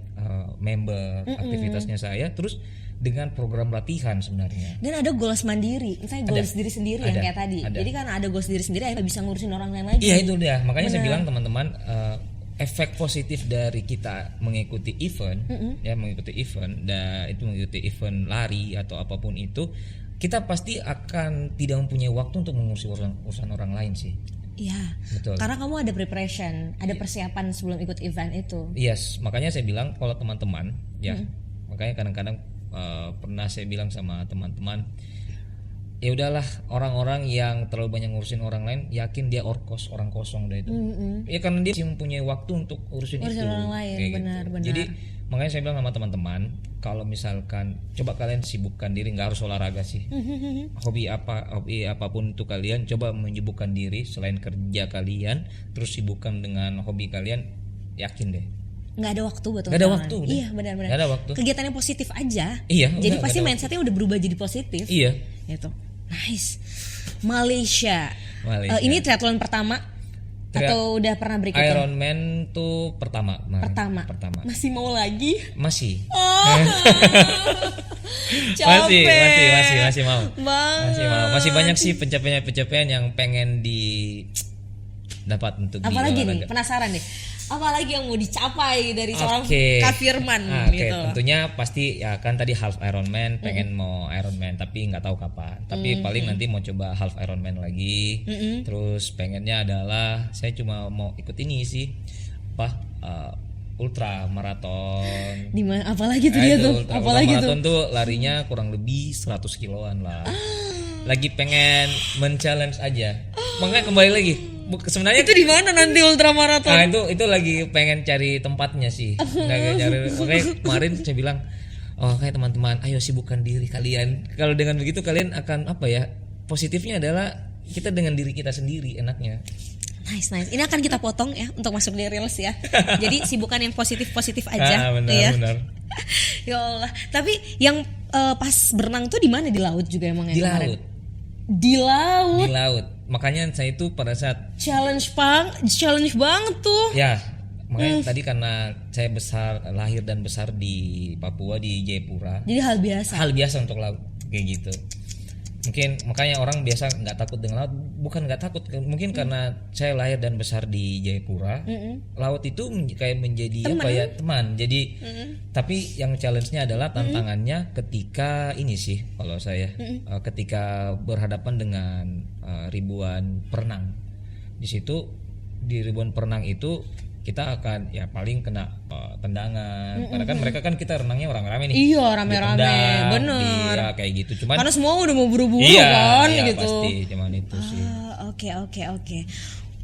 member aktivitasnya saya, terus dengan program latihan sebenarnya. Dan ada goals mandiri, misalnya goals diri sendiri yang kayak tadi. Jadi karena ada goals diri sendiri, nggak bisa ngurusin orang lain lagi. Iya itu dia, makanya saya bilang teman-teman, efek positif dari kita mengikuti event, ya mengikuti event, dan itu mengikuti event lari atau apapun itu, kita pasti akan tidak mempunyai waktu untuk mengurusi urusan orang lain sih. Iya. Betul. Karena kamu ada preparation, ada persiapan sebelum ikut event itu. Yes, makanya saya bilang kalau teman-teman, ya, makanya kadang-kadang pernah saya bilang sama teman-teman, ya udahlah, orang-orang yang terlalu banyak ngurusin orang lain, yakin dia orang kosong deh itu. Ya karena dia masih mempunyai waktu untuk urusin itu. Orang lain, benar. Jadi makanya saya bilang sama teman-teman, kalau misalkan coba kalian sibukkan diri, nggak harus olahraga sih. Hobi apapun itu kalian, coba menyibukkan diri selain kerja kalian, terus sibukkan dengan hobi kalian, yakin deh. Nggak ada waktu buat nggak ada waktu. Iya benar-benar. Nggak ada waktu. Kegiatan yang positif aja. Iya. Jadi pasti mindsetnya udah berubah jadi positif. Iya. Itu. Nice. Malaysia. Ini triathlon pertama atau udah pernah berikutnya? Ironman tuh pertama. Masih mau lagi? Masih. Oh. masih mau. Masih mau. Masih banyak sih pencapaian yang pengen dapat untuk apalagi nih, penasaran deh. Apalagi yang mau dicapai dari seorang Kak Firman gitu. Tentunya pasti ya kan tadi half Ironman, pengen mau Ironman tapi nggak tahu kapan. Tapi paling nanti mau coba half Ironman lagi. Terus pengennya adalah saya cuma mau ikut ini sih, ultra maraton. Di mana? Apalagi tuh dia tuh? Apalagi maraton tuh larinya kurang lebih 100 kiloan lah. Lagi pengen men-challenge aja. Makanya kembali lagi. Sebenarnya itu di mana nanti ultramaraton? Nah, itu lagi pengen cari tempatnya sih. Makanya kemarin saya bilang, kayak teman-teman, ayo sibukkan diri kalian. Kalau dengan begitu kalian akan positifnya adalah kita dengan diri kita sendiri enaknya. Nice. Ini akan kita potong ya untuk masuk di reels ya. Jadi sibukkan yang positif aja. Benar. Ya Allah. Tapi yang pas berenang tuh di mana, di laut juga emang? Di laut. Di laut. Makanya saya itu pada saat challenge banget tuh. Ya, makanya tadi karena saya lahir dan besar di Papua, di Jayapura. Jadi hal biasa untuk laut kayak gitu. Mungkin makanya orang biasa nggak takut dengan laut. Bukan nggak takut, mungkin karena saya lahir dan besar di Jayapura. Laut itu kayak menjadi teman. Jadi tapi yang challenge-nya adalah tantangannya ketika ini sih kalau saya ketika berhadapan dengan ribuan perenang. Di situ di ribuan perenang itu kita akan paling kena tendangan karena kan mereka kan kita renangnya orang rame nih. Iya, rame-rame. Bener. Iya kayak gitu. Cuman karena semua udah mau buru-buru kan gitu. Pasti cuman itu sih. Oke.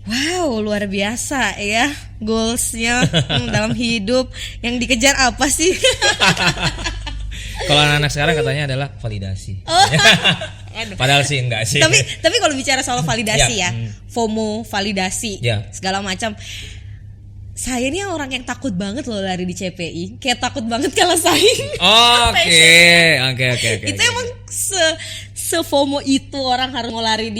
Wow, luar biasa ya goalsnya dalam hidup. Yang dikejar apa sih? Kalau anak-anak sekarang katanya adalah validasi. Padahal sih enggak sih. Tapi kalau bicara soal validasi FOMO, validasi, segala macam. Saya ini orang yang takut banget loh lari di CPI. Kayak takut banget kalah saing. Oke. Itu emang se-FOMO itu orang harus mau lari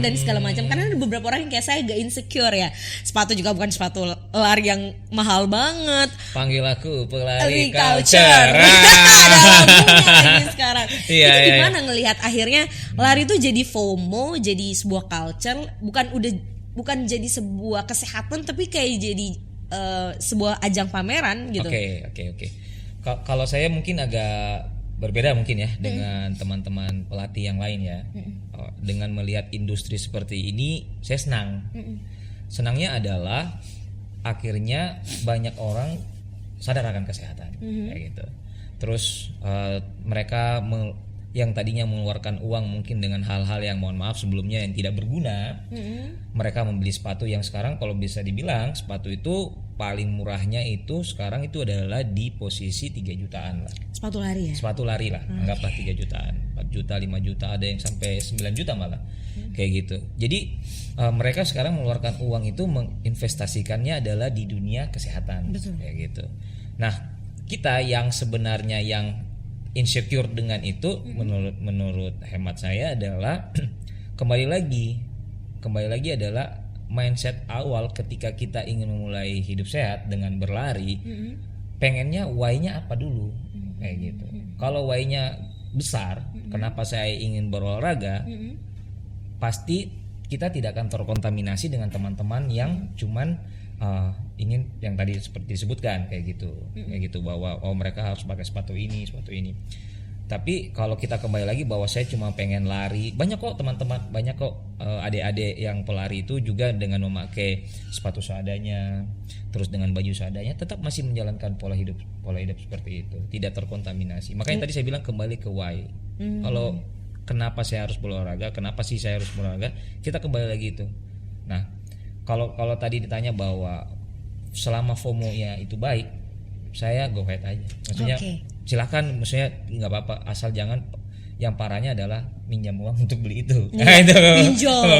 dan segala macam. Karena ada beberapa orang yang kayak saya agak insecure ya. Sepatu juga bukan sepatu lari yang mahal banget. Panggil aku pelari culture. Ada lagunya lagi sekarang. Itu gimana ngelihat akhirnya lari itu jadi FOMO, jadi sebuah culture, bukan jadi sebuah kesehatan tapi kayak jadi sebuah ajang pameran gitu. Oke. Kalau saya mungkin agak berbeda mungkin ya dengan teman-teman pelatih yang lain ya. Dengan melihat industri seperti ini saya senang. Senangnya adalah akhirnya banyak orang sadar akan kesehatan kayak gitu. Terus mereka yang tadinya mengeluarkan uang mungkin dengan hal-hal yang mohon maaf sebelumnya yang tidak berguna, mereka membeli sepatu yang sekarang kalau bisa dibilang sepatu itu paling murahnya itu sekarang itu adalah di posisi 3 jutaan lah. Sepatu lari ya? Sepatu lari lah, anggaplah 3 jutaan, 4 juta, 5 juta, ada yang sampai 9 juta malah. Kayak gitu. Jadi mereka sekarang mengeluarkan uang itu menginvestasikannya adalah di dunia kesehatan. Betul. Kayak gitu. Nah, kita yang sebenarnya yang insecure dengan itu menurut hemat saya adalah kembali lagi adalah mindset awal ketika kita ingin memulai hidup sehat dengan berlari, pengennya why-nya apa dulu, kayak gitu. Kalau why-nya besar, kenapa saya ingin berolahraga, pasti kita tidak akan terkontaminasi dengan teman-teman yang cuman ingin yang tadi seperti disebutkan kayak gitu bahwa mereka harus pakai sepatu ini. Tapi kalau kita kembali lagi bahwa saya cuma pengen lari, banyak kok teman-teman, banyak kok adik-adik yang pelari itu juga dengan memakai sepatu seadanya, terus dengan baju seadanya, tetap masih menjalankan pola hidup seperti itu, tidak terkontaminasi. Makanya tadi saya bilang kembali ke why. Kalau kenapa saya harus berolahraga, kenapa sih saya harus berolahraga, kita kembali lagi itu. Nah, kalau tadi ditanya bahwa selama FOMO-nya itu baik, saya go ahead aja. Maksudnya silakan, maksudnya nggak apa-apa, asal jangan yang parahnya adalah minjam uang untuk beli itu. Itu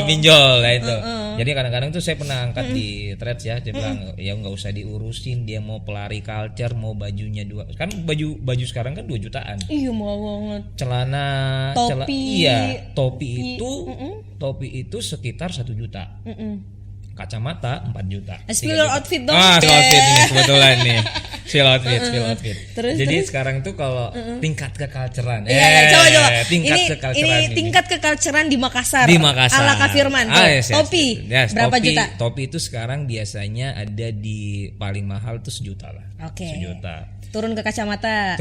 pinjol itu. Jadi kadang-kadang tuh saya pernah angkat di threads ya, dia bilang ya nggak usah diurusin, dia mau pelari culture, mau bajunya kan baju sekarang kan 2 jutaan. Iya mau banget. Celana, topi itu sekitar 1 juta. Kacamata 4 juta. Spill outfit dong. Spill outfit ini kebetulan nih. Spill outfit. Jadi terus? Sekarang tuh kalau tingkat keculturean. Coba. Tingkat keculturean di Makassar. Ala Kak Firman. Topi. Berapa juta? Topi itu sekarang biasanya ada di paling mahal tuh 1 juta lah. 1 juta. Turun ke kacamata.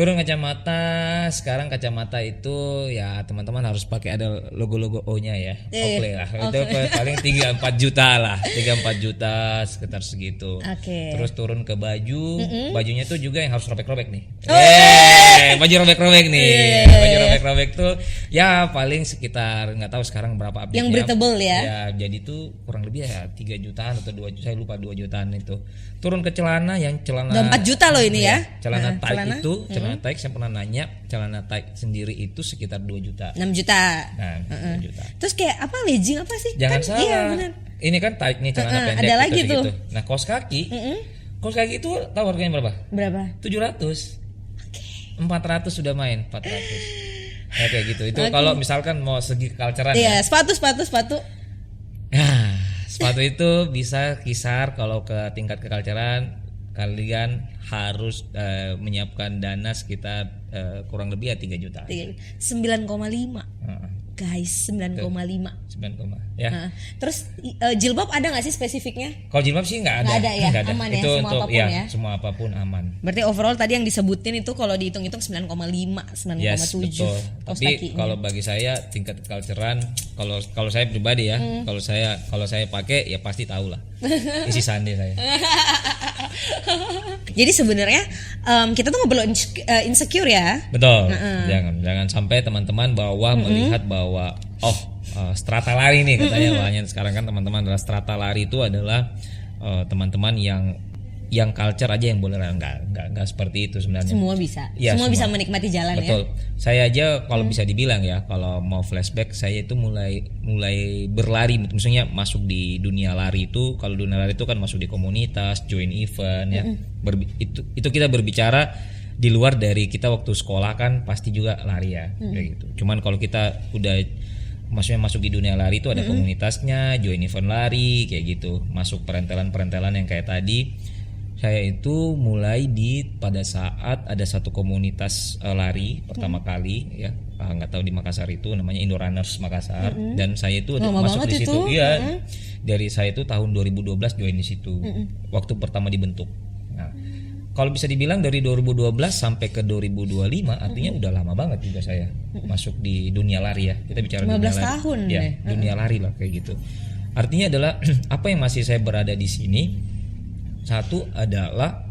Sekarang kacamata itu ya teman-teman harus pakai ada logo-logo O-nya ya. Oakley lah. Itu paling 3-4 juta lah. 3-4 juta sekitar segitu. Terus turun ke baju. Bajunya tuh juga yang harus robek-robek nih. Baju robek-robek nih. Baju robek-robek tuh ya paling sekitar nggak tahu sekarang berapa update-nya. Yang breathable ya. Ya, jadi tuh kurang lebih ya 3 jutaan atau 2 juta, saya lupa 2 jutaan itu. Turun ke celana yang celana 4 juta loh ini ya. Celana tight itu, celana tight saya pernah nanya, celana tight sendiri itu sekitar 2 juta. 6 juta. Nah, 2 juta. Terus kayak apa, legging apa sih? Jangan kan, salah. Iya, bener. Ini kan tight nih, celana pendek. Ada lagi tuh. Gitu. Nah, kaos kaki. Kaos kaki itu tahu harganya berapa? Berapa? 700. 400 sudah main, 400. Ya, kayak gitu. Itu kalau misalkan mau segi culturean. Iya, sepatu. Nah, sepatu itu bisa kisar kalau ke tingkat keculturean kalian harus menyiapkan dana sekitar kurang lebih ya 3 juta. 9,5. Guys, 9,5. 9, ya. Terus jilbab ada nggak sih spesifiknya? Kalau jilbab sih nggak ada. Nggak ada ya, nggak ada. Aman Itu ya, semua untuk apapun ya. Semua apapun aman. Berarti overall tadi yang disebutin itu kalau dihitung-hitung 9,5, 9,7. Yes, betul. Tapi kalau bagi saya tingkat culturean, kalau saya pribadi ya, kalau saya pakai ya pasti tahu lah isi sandi saya. Jadi sebenarnya kita tuh nggak perlu insecure ya. Betul. Jangan sampai teman-teman melihat bahwa strata lari nih katanya banyak sekarang kan teman-teman adalah strata lari itu adalah teman-teman yang culture aja yang boleh, enggak seperti itu sebenarnya. Semua bisa. Ya, semua bisa menikmati jalan. Betul. Ya. Saya aja kalau bisa dibilang ya, kalau mau flashback saya itu mulai berlari, maksudnya masuk di dunia lari itu, kalau dunia lari itu kan masuk di komunitas, join event ya. Itu kita berbicara di luar dari kita waktu sekolah kan pasti juga lari ya, kayak gitu. Cuman kalau kita udah maksudnya masuk di dunia lari itu ada komunitasnya, join event lari kayak gitu, masuk perentelan yang kayak tadi. Saya itu mulai pada saat ada satu komunitas lari pertama kali ya, nggak tahu di Makassar itu namanya Indo Runners Makassar, dan saya itu masuk di situ. Iya, dari saya itu tahun 2012 join di situ, waktu pertama dibentuk. Nah, kalau bisa dibilang dari 2012 sampai ke 2025 artinya udah lama banget juga saya masuk di dunia lari ya. Kita bicara 15 dunia lari. tahun Ya, dunia lari lah kayak gitu. Artinya adalah apa yang masih saya berada di sini. Satu adalah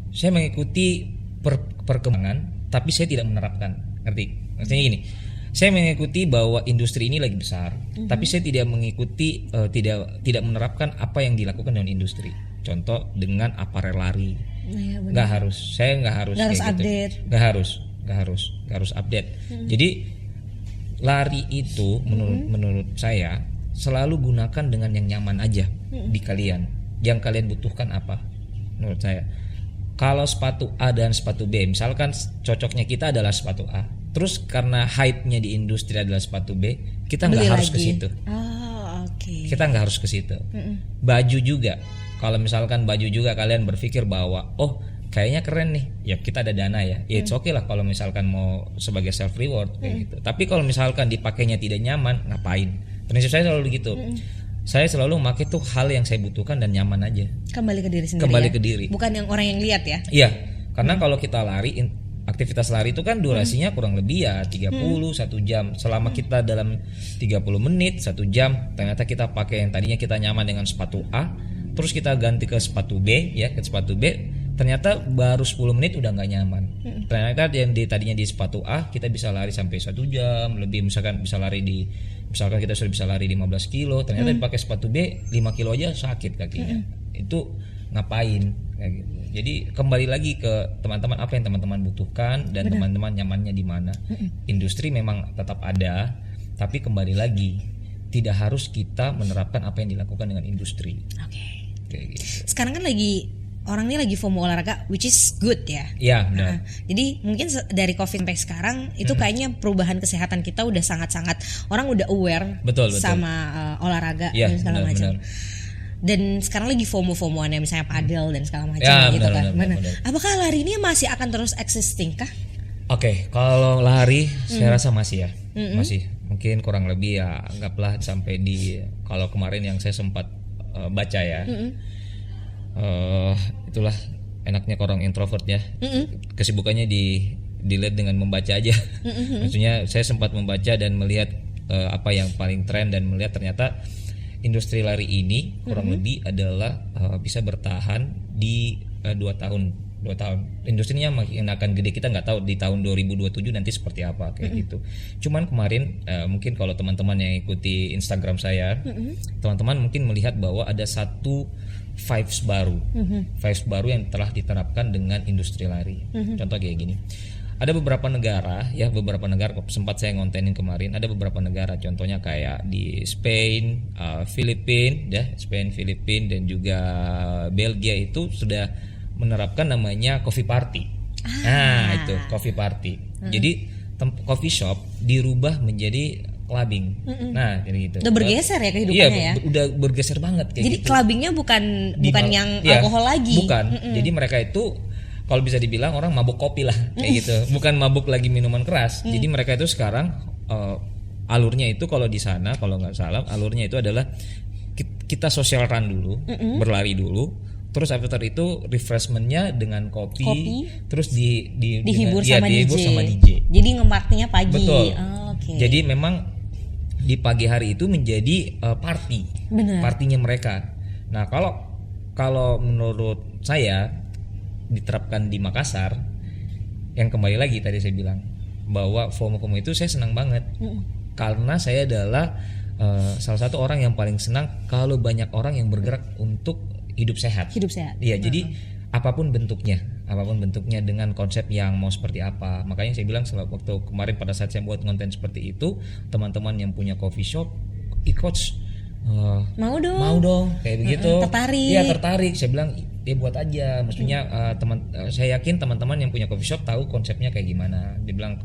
saya mengikuti perkembangan, tapi saya tidak menerapkan. Ngerti? Maksudnya gini, saya mengikuti bahwa industri ini lagi besar, tapi saya tidak mengikuti, tidak menerapkan apa yang dilakukan dengan industri. Contoh dengan aparel lari, nggak harus. Saya nggak harus. Nggak harus update. Gitu. Nggak harus update. Jadi lari itu menurut saya selalu gunakan dengan yang nyaman aja di kalian. Yang kalian butuhkan apa menurut saya, Kalau sepatu A dan sepatu B, misalkan cocoknya kita adalah sepatu A, terus karena hype-nya di industri adalah sepatu B, kita nggak harus ke situ. Kita nggak harus ke situ. Baju juga, kalau misalkan baju juga kalian berpikir bahwa kayaknya keren nih, ya kita ada dana ya, it's okay lah kalau misalkan mau sebagai self reward kayak gitu. Tapi kalau misalkan dipakainya tidak nyaman, ngapain? Prinsip saya selalu gitu. Saya selalu memakai tuh hal yang saya butuhkan dan nyaman aja. Kembali ke diri sendiri. Kembali ke diri. Bukan yang orang yang lihat ya. Iya, karena kalau kita lari, aktivitas lari itu kan durasinya kurang lebih ya 1 jam. Selama kita dalam 30 menit 1 jam, ternyata kita pakai yang tadinya kita nyaman dengan sepatu A, terus kita ganti ke sepatu B ya, ternyata baru 10 menit udah nggak nyaman. Ternyata yang tadinya di sepatu A kita bisa lari sampai 1 jam lebih, misalkan kita sudah bisa lari 15 kilo, ternyata dipakai sepatu B 5 kilo aja sakit kakinya. Itu ngapain kayak gitu. Jadi kembali lagi ke teman-teman, apa yang teman-teman butuhkan dan teman-teman nyamannya di mana. Industri memang tetap ada, tapi kembali lagi tidak harus kita menerapkan apa yang dilakukan dengan industri. Kayak gitu. Sekarang kan orang ini lagi FOMO olahraga, which is good ya. Iya, benar. Jadi mungkin dari COVID sampai sekarang itu kayaknya perubahan kesehatan kita udah sangat-sangat, orang udah aware sama olahraga dan segala macam. Dan sekarang lagi FOMO-FOMOannya misalnya padel dan segala macam gitu kan. Benar. Apakah lari ini masih akan terus existing kah? Kalau lari saya rasa masih ya. Masih. Mungkin kurang lebih ya anggaplah sampai kalau kemarin yang saya sempat baca ya. Itulah enaknya orang introvert ya. Kesibukannya dilihat dengan membaca aja. Maksudnya saya sempat membaca dan melihat apa yang paling tren, dan melihat ternyata industri lari ini kurang lebih adalah bisa bertahan di 2 tahun. Industrinya makin akan gede, kita nggak tahu di tahun 2027 nanti seperti apa kayak gitu. Cuman kemarin mungkin kalau teman-teman yang ikuti Instagram saya, teman-teman mungkin melihat bahwa ada satu vibes baru yang telah diterapkan dengan industri lari. Contoh kayak gini. Ada beberapa negara sempat saya ngontenin kemarin, ada beberapa negara contohnya kayak di Spain, Filipina dan juga Belgia itu sudah menerapkan namanya coffee party. Itu coffee party. Jadi coffee shop dirubah menjadi clubbing. Nah, kayak gitu. Udah bergeser ya kehidupannya ya. Iya, udah bergeser banget kayak jadi gitu. Jadi clubbingnya bukan yang alkohol lagi. Bukan. Jadi mereka itu kalau bisa dibilang orang mabuk kopi lah kayak gitu. Bukan mabuk lagi minuman keras. Jadi mereka itu sekarang alurnya itu kalau di sana, kalau nggak salah alurnya itu adalah kita social run dulu, berlari dulu. Terus after itu refreshmentnya dengan kopi. Terus dihibur sama DJ. Jadi ngemarknya pagi. Betul. Jadi memang di pagi hari itu menjadi party. Bener. Partinya mereka. Nah, kalau menurut saya diterapkan di Makassar, yang kembali lagi tadi saya bilang bahwa FOMO itu saya senang banget. Karena saya adalah salah satu orang yang paling senang kalau banyak orang yang bergerak untuk hidup sehat. Iya, jadi apapun bentuknya dengan konsep yang mau seperti apa. Makanya saya bilang waktu kemarin pada saat saya buat konten seperti itu, teman-teman yang punya coffee shop, coach mau dong kayak begitu. Tertarik. Saya bilang buat aja. Maksudnya saya yakin teman-teman yang punya coffee shop tahu konsepnya kayak gimana. Dia bilang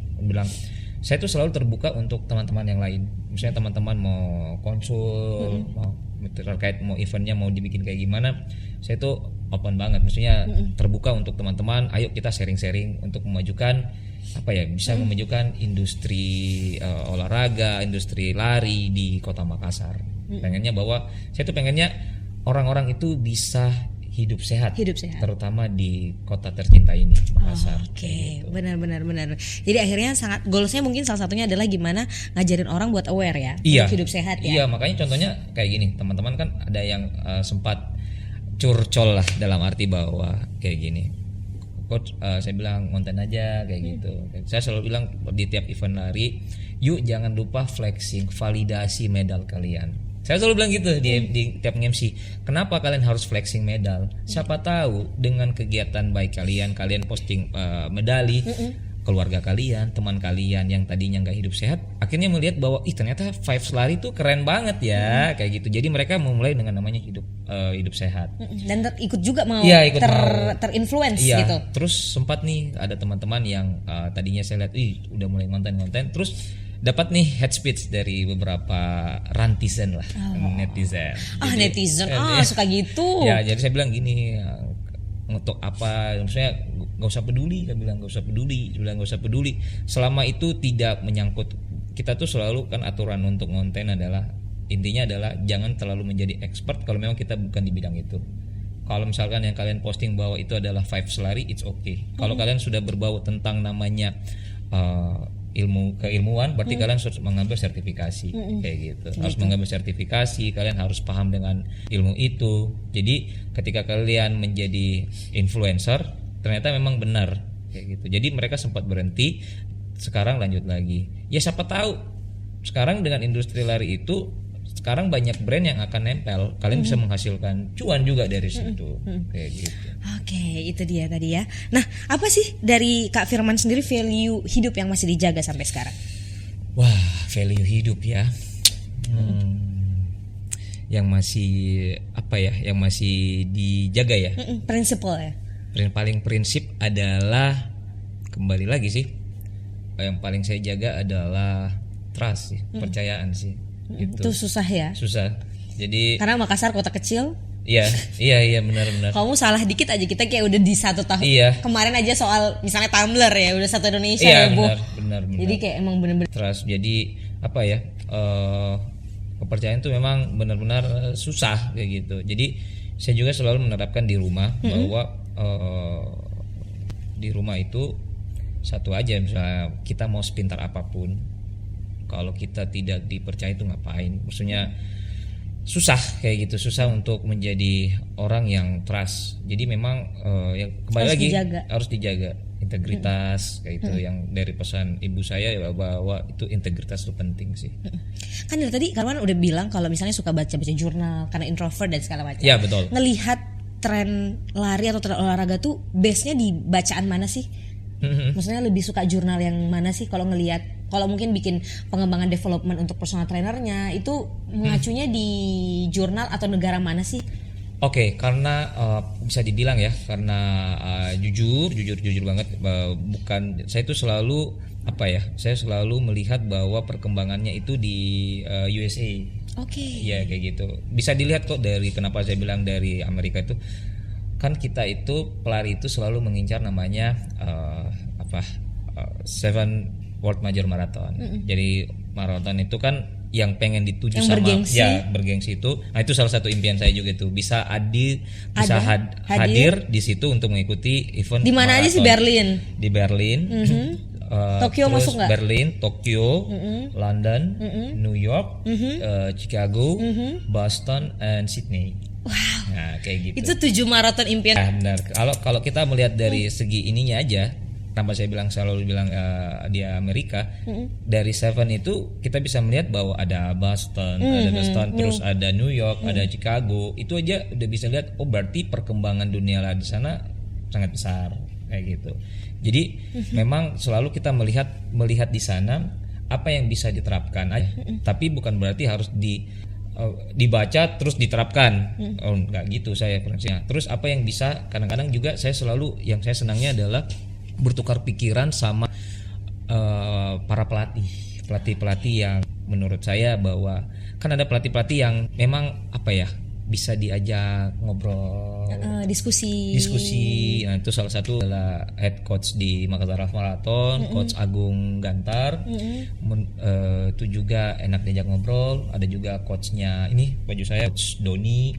saya tuh selalu terbuka untuk teman-teman yang lain. Misalnya teman-teman mau konsul, terkait mau eventnya mau dibikin kayak gimana, saya tuh open banget. Maksudnya terbuka untuk teman-teman. Ayo kita sharing-sharing untuk memajukan bisa memajukan industri olahraga, industri lari di Kota Makassar. Saya tuh pengennya orang-orang itu bisa hidup sehat, terutama di kota tercinta ini, Makassar. Gitu. Benar. Jadi akhirnya goalsnya mungkin salah satunya adalah gimana ngajarin orang buat aware ya, untuk hidup sehat ya. Iya, makanya contohnya kayak gini, teman-teman kan ada yang sempat curcol lah dalam arti bahwa kayak gini, coach, saya bilang konten aja kayak gitu. Saya selalu bilang di tiap event lari, yuk jangan lupa flexing, validasi medal kalian. Saya selalu bilang gitu di tiap MC. Kenapa kalian harus flexing medal? Siapa tahu dengan kegiatan baik kalian posting medali, keluarga kalian, teman kalian yang tadinya nggak hidup sehat, akhirnya melihat bahwa ternyata Vibes Lari itu keren banget ya, kayak gitu. Jadi mereka memulai dengan namanya hidup sehat. Dan ikut juga mau terinfluence iya, gitu. Terus sempat nih ada teman-teman yang tadinya saya lihat, udah mulai konten-konten, terus dapat nih head speech dari beberapa rantizen lah, netizen. Netizen, suka gitu. Ya, jadi saya bilang gini, untuk apa? Maksudnya nggak usah peduli, saya bilang nggak usah peduli. Selama itu tidak menyangkut, kita tuh selalu kan aturan untuk konten adalah intinya adalah jangan terlalu menjadi expert kalau memang kita bukan di bidang itu. Kalau misalkan yang kalian posting bahwa itu adalah Vibes Lari, it's okay. Kalau kalian sudah berbau tentang namanya keilmuan, berarti kalian harus mengambil sertifikasi, kayak gitu. Harus mengambil sertifikasi, kalian harus paham dengan ilmu itu. Jadi ketika kalian menjadi influencer, ternyata memang benar, kayak gitu. Jadi mereka sempat berhenti, sekarang lanjut lagi. Ya siapa tahu sekarang dengan industri lari itu, sekarang banyak brand yang akan nempel, kalian bisa menghasilkan cuan juga dari situ, kayak gitu. Oke, itu dia tadi ya. Nah, apa sih dari Kak Firman sendiri value hidup yang masih dijaga sampai sekarang? Wah, value hidup ya, yang masih apa ya, yang masih dijaga ya? Prinsipal ya. Paling prinsip adalah, kembali lagi sih, yang paling saya jaga adalah trust sih, kepercayaan sih. Gitu. Itu susah ya? Susah. Jadi karena Makassar kota kecil. Iya benar. Kamu salah dikit aja kita kayak udah di 1 tahun. Iya. Kemarin aja soal misalnya Tumblr ya udah satu Indonesia. Iya, benar. Jadi kayak emang benar-benar trust. Jadi apa ya? Kepercayaan itu memang benar-benar susah kayak gitu. Jadi saya juga selalu menerapkan di rumah bahwa di rumah itu satu aja, misalnya kita mau sepintar apapun, kalau kita tidak dipercaya itu ngapain? Maksudnya susah kayak gitu, susah untuk menjadi orang yang trust. Jadi memang yang kembali harus lagi dijaga. Harus dijaga integritas kayak itu, yang dari pesan ibu saya ya, bahwa itu integritas itu penting sih. Kan dari tadi Karwan udah bilang kalau misalnya suka baca-baca jurnal karena introvert dan segala macam. Ya betul. Ngelihat tren lari atau tren olahraga tuh base-nya di bacaan mana sih? Maksudnya lebih suka jurnal yang mana sih kalau ngelihat? Kalau mungkin bikin pengembangan development untuk personal trainernya itu mengacunya di jurnal atau negara mana sih? Oke, karena bisa dibilang ya, karena jujur banget, bukan saya itu selalu saya selalu melihat bahwa perkembangannya itu di USA. Oke. Ya kayak gitu. Bisa dilihat kok dari kenapa saya bilang dari Amerika itu, kan kita itu pelari itu selalu mengincar namanya 7 World Major Marathon. Jadi maraton itu kan yang pengen dituju yang sama bergengsi. Bergengsi itu. Nah, itu salah satu impian saya juga tuh, bisa hadir di situ untuk mengikuti event. Di mana aja sih? Berlin. Di Berlin. Tokyo masuk nggak? Berlin, Tokyo, London, New York, Chicago, Boston, and Sydney. Wow. Nah, kayak gitu. Itu 7 maraton impian. Nah, benar. Kalau kita melihat dari segi ininya aja, tanpa saya selalu bilang di Amerika, dari 7 itu kita bisa melihat bahwa ada Boston, terus ada New York, ada Chicago. Itu aja udah bisa lihat, berarti perkembangan dunia lah di sana sangat besar kayak gitu. Jadi memang selalu kita melihat di sana apa yang bisa diterapkan aja, tapi bukan berarti harus dibaca terus diterapkan. Enggak gitu saya prinsipnya. Terus apa yang bisa, kadang-kadang juga saya selalu, yang saya senangnya adalah bertukar pikiran sama para pelatih yang menurut saya bahwa kan ada pelatih yang memang bisa diajak ngobrol, diskusi. Nah, itu salah satu adalah head coach di Makassar Half Marathon, Coach Agung Gantar. Itu juga enak diajak ngobrol. Ada juga coachnya ini baju saya, Coach Doni.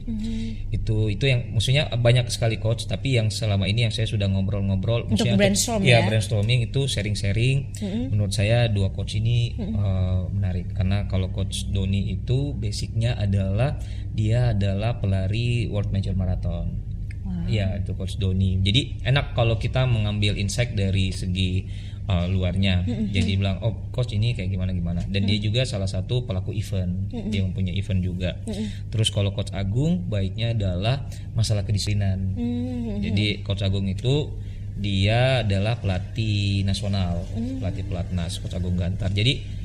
Itu yang maksudnya banyak sekali coach, tapi yang selama ini yang saya sudah ngobrol-ngobrol untuk brainstorm brainstorming itu sharing-sharing. Menurut saya 2 coach ini menarik, karena kalau Coach Doni itu basicnya adalah dia adalah pelari World Major Marathon. Ya, itu Coach Doni. Jadi enak kalau kita mengambil insight dari segi luarnya. Jadi bilang, coach ini kayak gimana. Dan dia juga salah satu pelaku event. Dia mempunyai event juga. Terus kalau Coach Agung baiknya adalah masalah kedisiplinan. Jadi Coach Agung itu dia adalah pelatih nasional, pelatih pelatnas Coach Agung Gantar. Jadi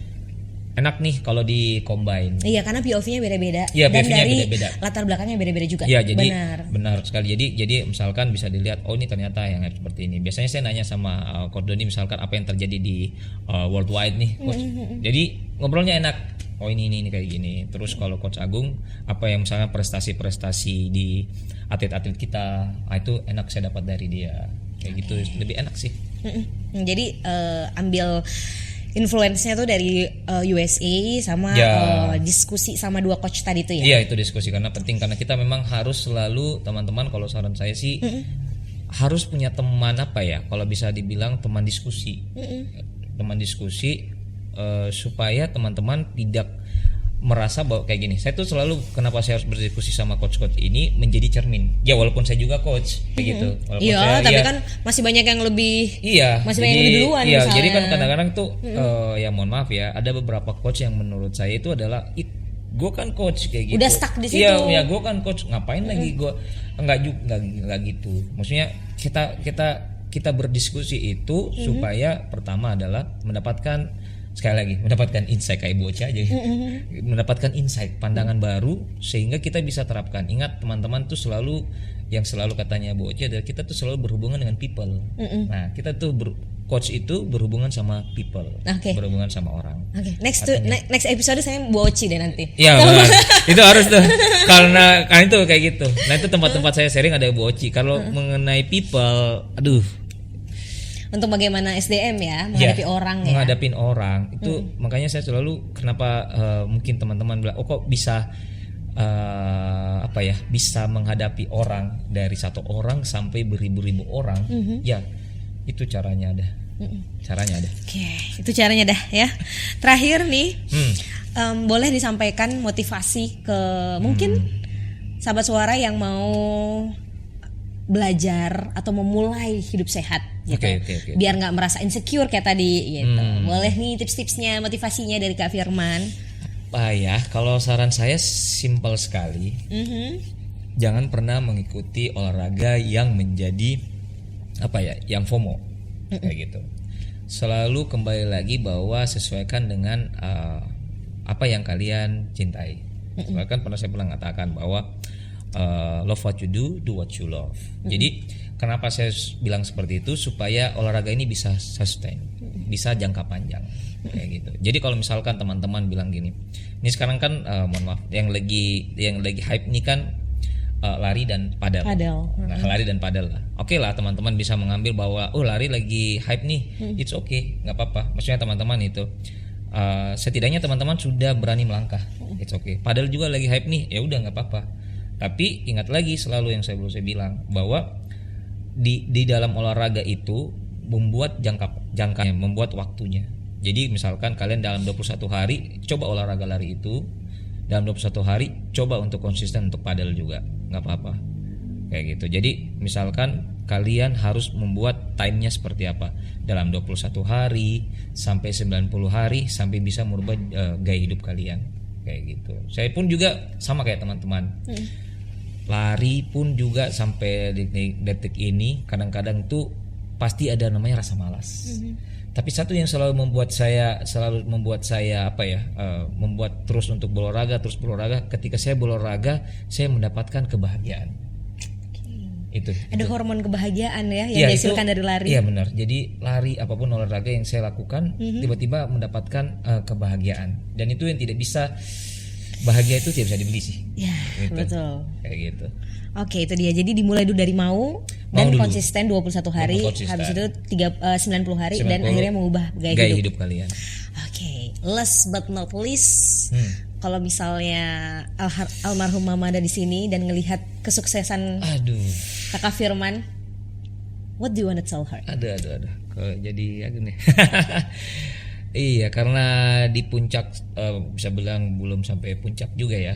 enak nih kalau di combine. Iya, karena POV-nya beda-beda. Iya, dan POV-nya dari beda-beda. latar belakangnya beda-beda juga. Iya, jadi benar sekali. Jadi misalkan bisa dilihat, oh ini ternyata yang seperti ini. Biasanya saya nanya sama Coach Doni misalkan apa yang terjadi di worldwide nih, Coach. Jadi ngobrolnya enak. Oh ini kayak gini. Terus kalau Coach Agung, apa yang misalnya prestasi-prestasi di atlet-atlet kita, itu enak saya dapat dari dia. Kayak gitu, lebih enak sih. Jadi ambil influence-nya tuh dari USA sama diskusi sama dua coach tadi tuh ya. Iya, itu diskusi karena penting, karena kita memang harus selalu, teman-teman, kalau saran saya sih harus punya teman apa ya, kalau bisa dibilang teman diskusi. Teman diskusi supaya teman-teman tidak merasa bahwa kayak gini. Saya tuh selalu, kenapa saya harus berdiskusi sama coach-coach ini, menjadi cermin. Ya walaupun saya juga coach kayak gitu. Iya, tapi kan masih banyak yang lebih masih banyak yang lebih duluan misalnya. Jadi kan kadang-kadang tuh ya mohon maaf ya, ada beberapa coach yang menurut saya itu adalah gue kan coach kayak gitu. Udah stuck di situ. Iya, gue kan coach, ngapain lagi gue enggak gitu. Maksudnya kita berdiskusi itu supaya pertama adalah mendapatkan, sekali lagi, mendapatkan insight kayak bocah aja, mendapatkan insight, pandangan baru, sehingga kita bisa terapkan. Ingat teman-teman tuh selalu, yang selalu katanya bocah adalah kita tuh selalu berhubungan dengan people. Nah kita tuh coach itu berhubungan sama people, berhubungan sama orang. Next episode saya boci deh nanti. Iya, itu harus tuh, karena itu kayak gitu. Nah itu tempat-tempat saya sharing ada boci. Kalau mengenai people, aduh. Untuk bagaimana SDM ya, menghadapi orang ya. Menghadapin orang itu makanya saya selalu, kenapa mungkin teman-teman bilang, oh kok bisa bisa menghadapi orang dari satu orang sampai beribu-ribu orang. Ya itu caranya ada. Caranya ada. Oke, itu caranya dah ya. Terakhir nih, boleh disampaikan motivasi ke mungkin sahabat suara yang mau belajar atau memulai hidup sehat gitu. Okay. Biar nggak merasa insecure kayak tadi gitu. Boleh nih tips-tipsnya, motivasinya dari Kak Firman. Apa ya, kalau saran saya simpel sekali. Jangan pernah mengikuti olahraga yang menjadi yang FOMO kayak gitu. Selalu kembali lagi bahwa sesuaikan dengan apa yang kalian cintai. Kan pernah saya pernah katakan bahwa love what you do what you love. Jadi kenapa saya bilang seperti itu, supaya olahraga ini bisa sustain, bisa jangka panjang kayak gitu. Jadi kalau misalkan teman-teman bilang gini, ini sekarang kan mohon maaf, yang lagi hype nih kan lari dan padel. Nah, lari dan padel lah. Oke lah, teman-teman bisa mengambil bahwa lari lagi hype nih, it's okay, nggak apa-apa. Maksudnya teman-teman itu setidaknya teman-teman sudah berani melangkah, it's okay. Padel juga lagi hype nih, ya udah nggak apa-apa. Tapi ingat lagi selalu yang saya bilang bahwa di dalam olahraga itu membuat jangkanya, membuat waktunya. Jadi misalkan kalian dalam 21 hari coba olahraga lari itu, dalam 21 hari coba untuk konsisten untuk padel juga, nggak apa-apa kayak gitu. Jadi misalkan kalian harus membuat timenya seperti apa dalam 21 hari sampai 90 hari sampai bisa merubah gaya hidup kalian kayak gitu. Saya pun juga sama kayak teman-teman. Lari pun juga sampai detik ini kadang-kadang tuh pasti ada namanya rasa malas. Tapi satu yang selalu membuat saya membuat terus untuk berolahraga, ketika saya berolahraga saya mendapatkan kebahagiaan. Itu ada hormon kebahagiaan ya yang dihasilkan dari lari. Iya benar. Jadi lari apapun olahraga yang saya lakukan tiba-tiba mendapatkan kebahagiaan, dan itu yang tidak bisa, bahagia itu tidak bisa dibeli sih. Ya, gitu. Betul. Kayak gitu. Oke, itu dia. Jadi dimulai dulu dari mau dan dulu. Konsisten 21 hari, habis itu 90 hari 90, dan akhirnya mengubah gaya hidup kalian. Oke, last but not least, kalau misalnya almarhum Mama ada di sini dan ngelihat kesuksesan Kakak Firman, what do you want to tell her? Aduh. Jadi nih. Iya, karena di puncak, bisa bilang belum sampai puncak juga ya,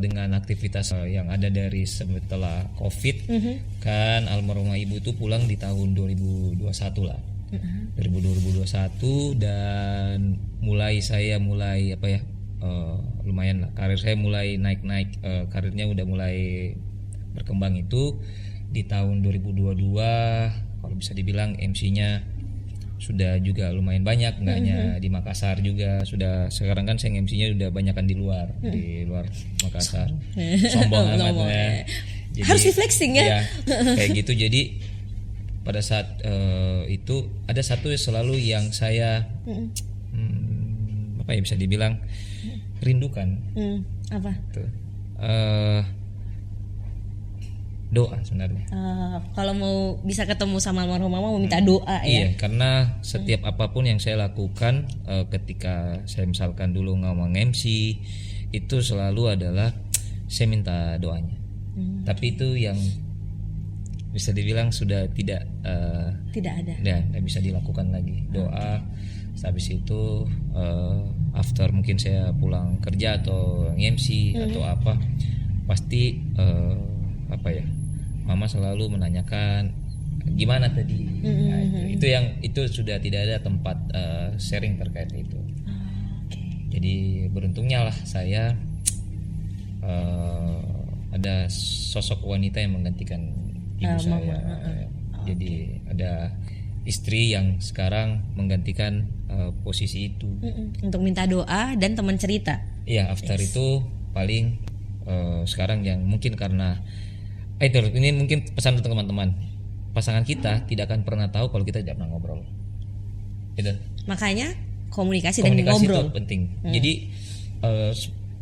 dengan aktivitas yang ada dari setelah COVID. Kan almarhumah ibu itu pulang di tahun 2021 lah. 2021, dan lumayan lah, karir saya mulai naik, karirnya udah mulai berkembang itu di tahun 2022. kalau bisa dibilang MC-nya sudah juga lumayan banyak, nggak hanya di Makassar juga, sudah sekarang kan saya MC-nya udah banyakan di luar Makassar. Sombong amat ya. Jadi, harus di flexing ya. Kayak gitu. Jadi pada saat itu ada satu selalu yang saya apa ya bisa dibilang rindukan. Apa? Tuh. Doa sebenarnya. Kalau mau bisa ketemu sama almarhum mama mau minta doa ya. Iya, karena setiap apapun yang saya lakukan ketika saya misalkan dulu ngomong MC itu selalu adalah saya minta doanya. Tapi itu yang bisa dibilang sudah tidak ada. Tidak bisa dilakukan lagi. Doa. Habis itu after mungkin saya pulang kerja atau MC atau apa, pasti apa ya? Mama selalu menanyakan gimana tadi. Nah, itu sudah tidak ada tempat sharing terkait itu. Jadi beruntungnya lah saya ada sosok wanita yang menggantikan ibu saya. Jadi ada istri yang sekarang menggantikan posisi itu. Untuk minta doa dan teman cerita. Iya, after itu paling sekarang yang mungkin karena ini mungkin pesan untuk teman-teman, pasangan kita tidak akan pernah tahu kalau kita tidak pernah ngobrol. Gitu. Makanya komunikasi dan ngobrol itu penting. Jadi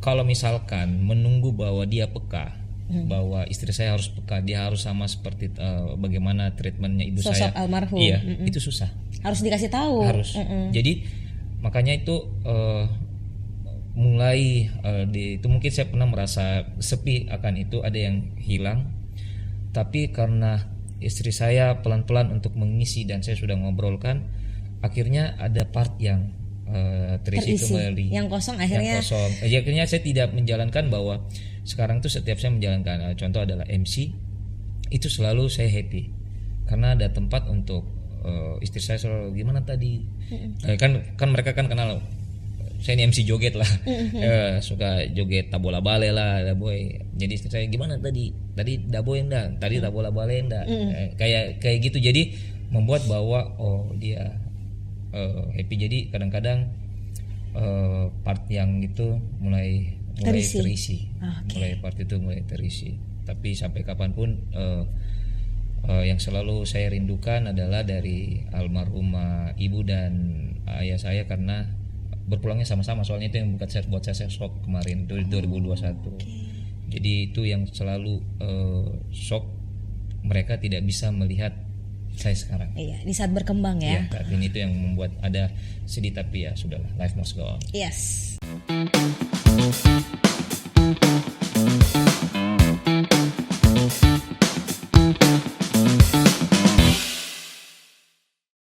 kalau misalkan menunggu bahwa dia peka, bahwa istri saya harus peka, dia harus sama seperti bagaimana treatmentnya ibu sosok saya. Almarhum. Iya, itu susah. Harus dikasih tahu. Harus. Jadi makanya itu mulai itu mungkin saya pernah merasa sepi akan itu, ada yang hilang. Tapi karena istri saya pelan-pelan untuk mengisi dan saya sudah ngobrolkan, akhirnya ada part yang terisi kembali. Yang kosong akhirnya. Akhirnya saya tidak menjalankan bahwa sekarang tuh setiap saya menjalankan contoh adalah MC, itu selalu saya happy karena ada tempat untuk istri saya selalu gimana tadi. Kan mereka kan kenal saya ini MC joget lah. Suka joget tabola bale lah, daboy. Jadi istri saya gimana tadi daboy enggak, tadi tabola bale enggak. Kayak gitu, jadi membuat bahwa dia happy. Jadi kadang-kadang part yang itu mulai terisi. Mulai part itu mulai terisi. Tapi sampai kapanpun yang selalu saya rindukan adalah dari almarhumah ibu dan ayah saya, karena berpulangnya sama-sama, soalnya itu yang buat saya shock kemarin 2021. Jadi itu yang selalu shock, mereka tidak bisa melihat saya sekarang. Iya, di saat berkembang ya. Iya, ini itu yang membuat ada sedih, tapi ya sudahlah, life must go on. Yes.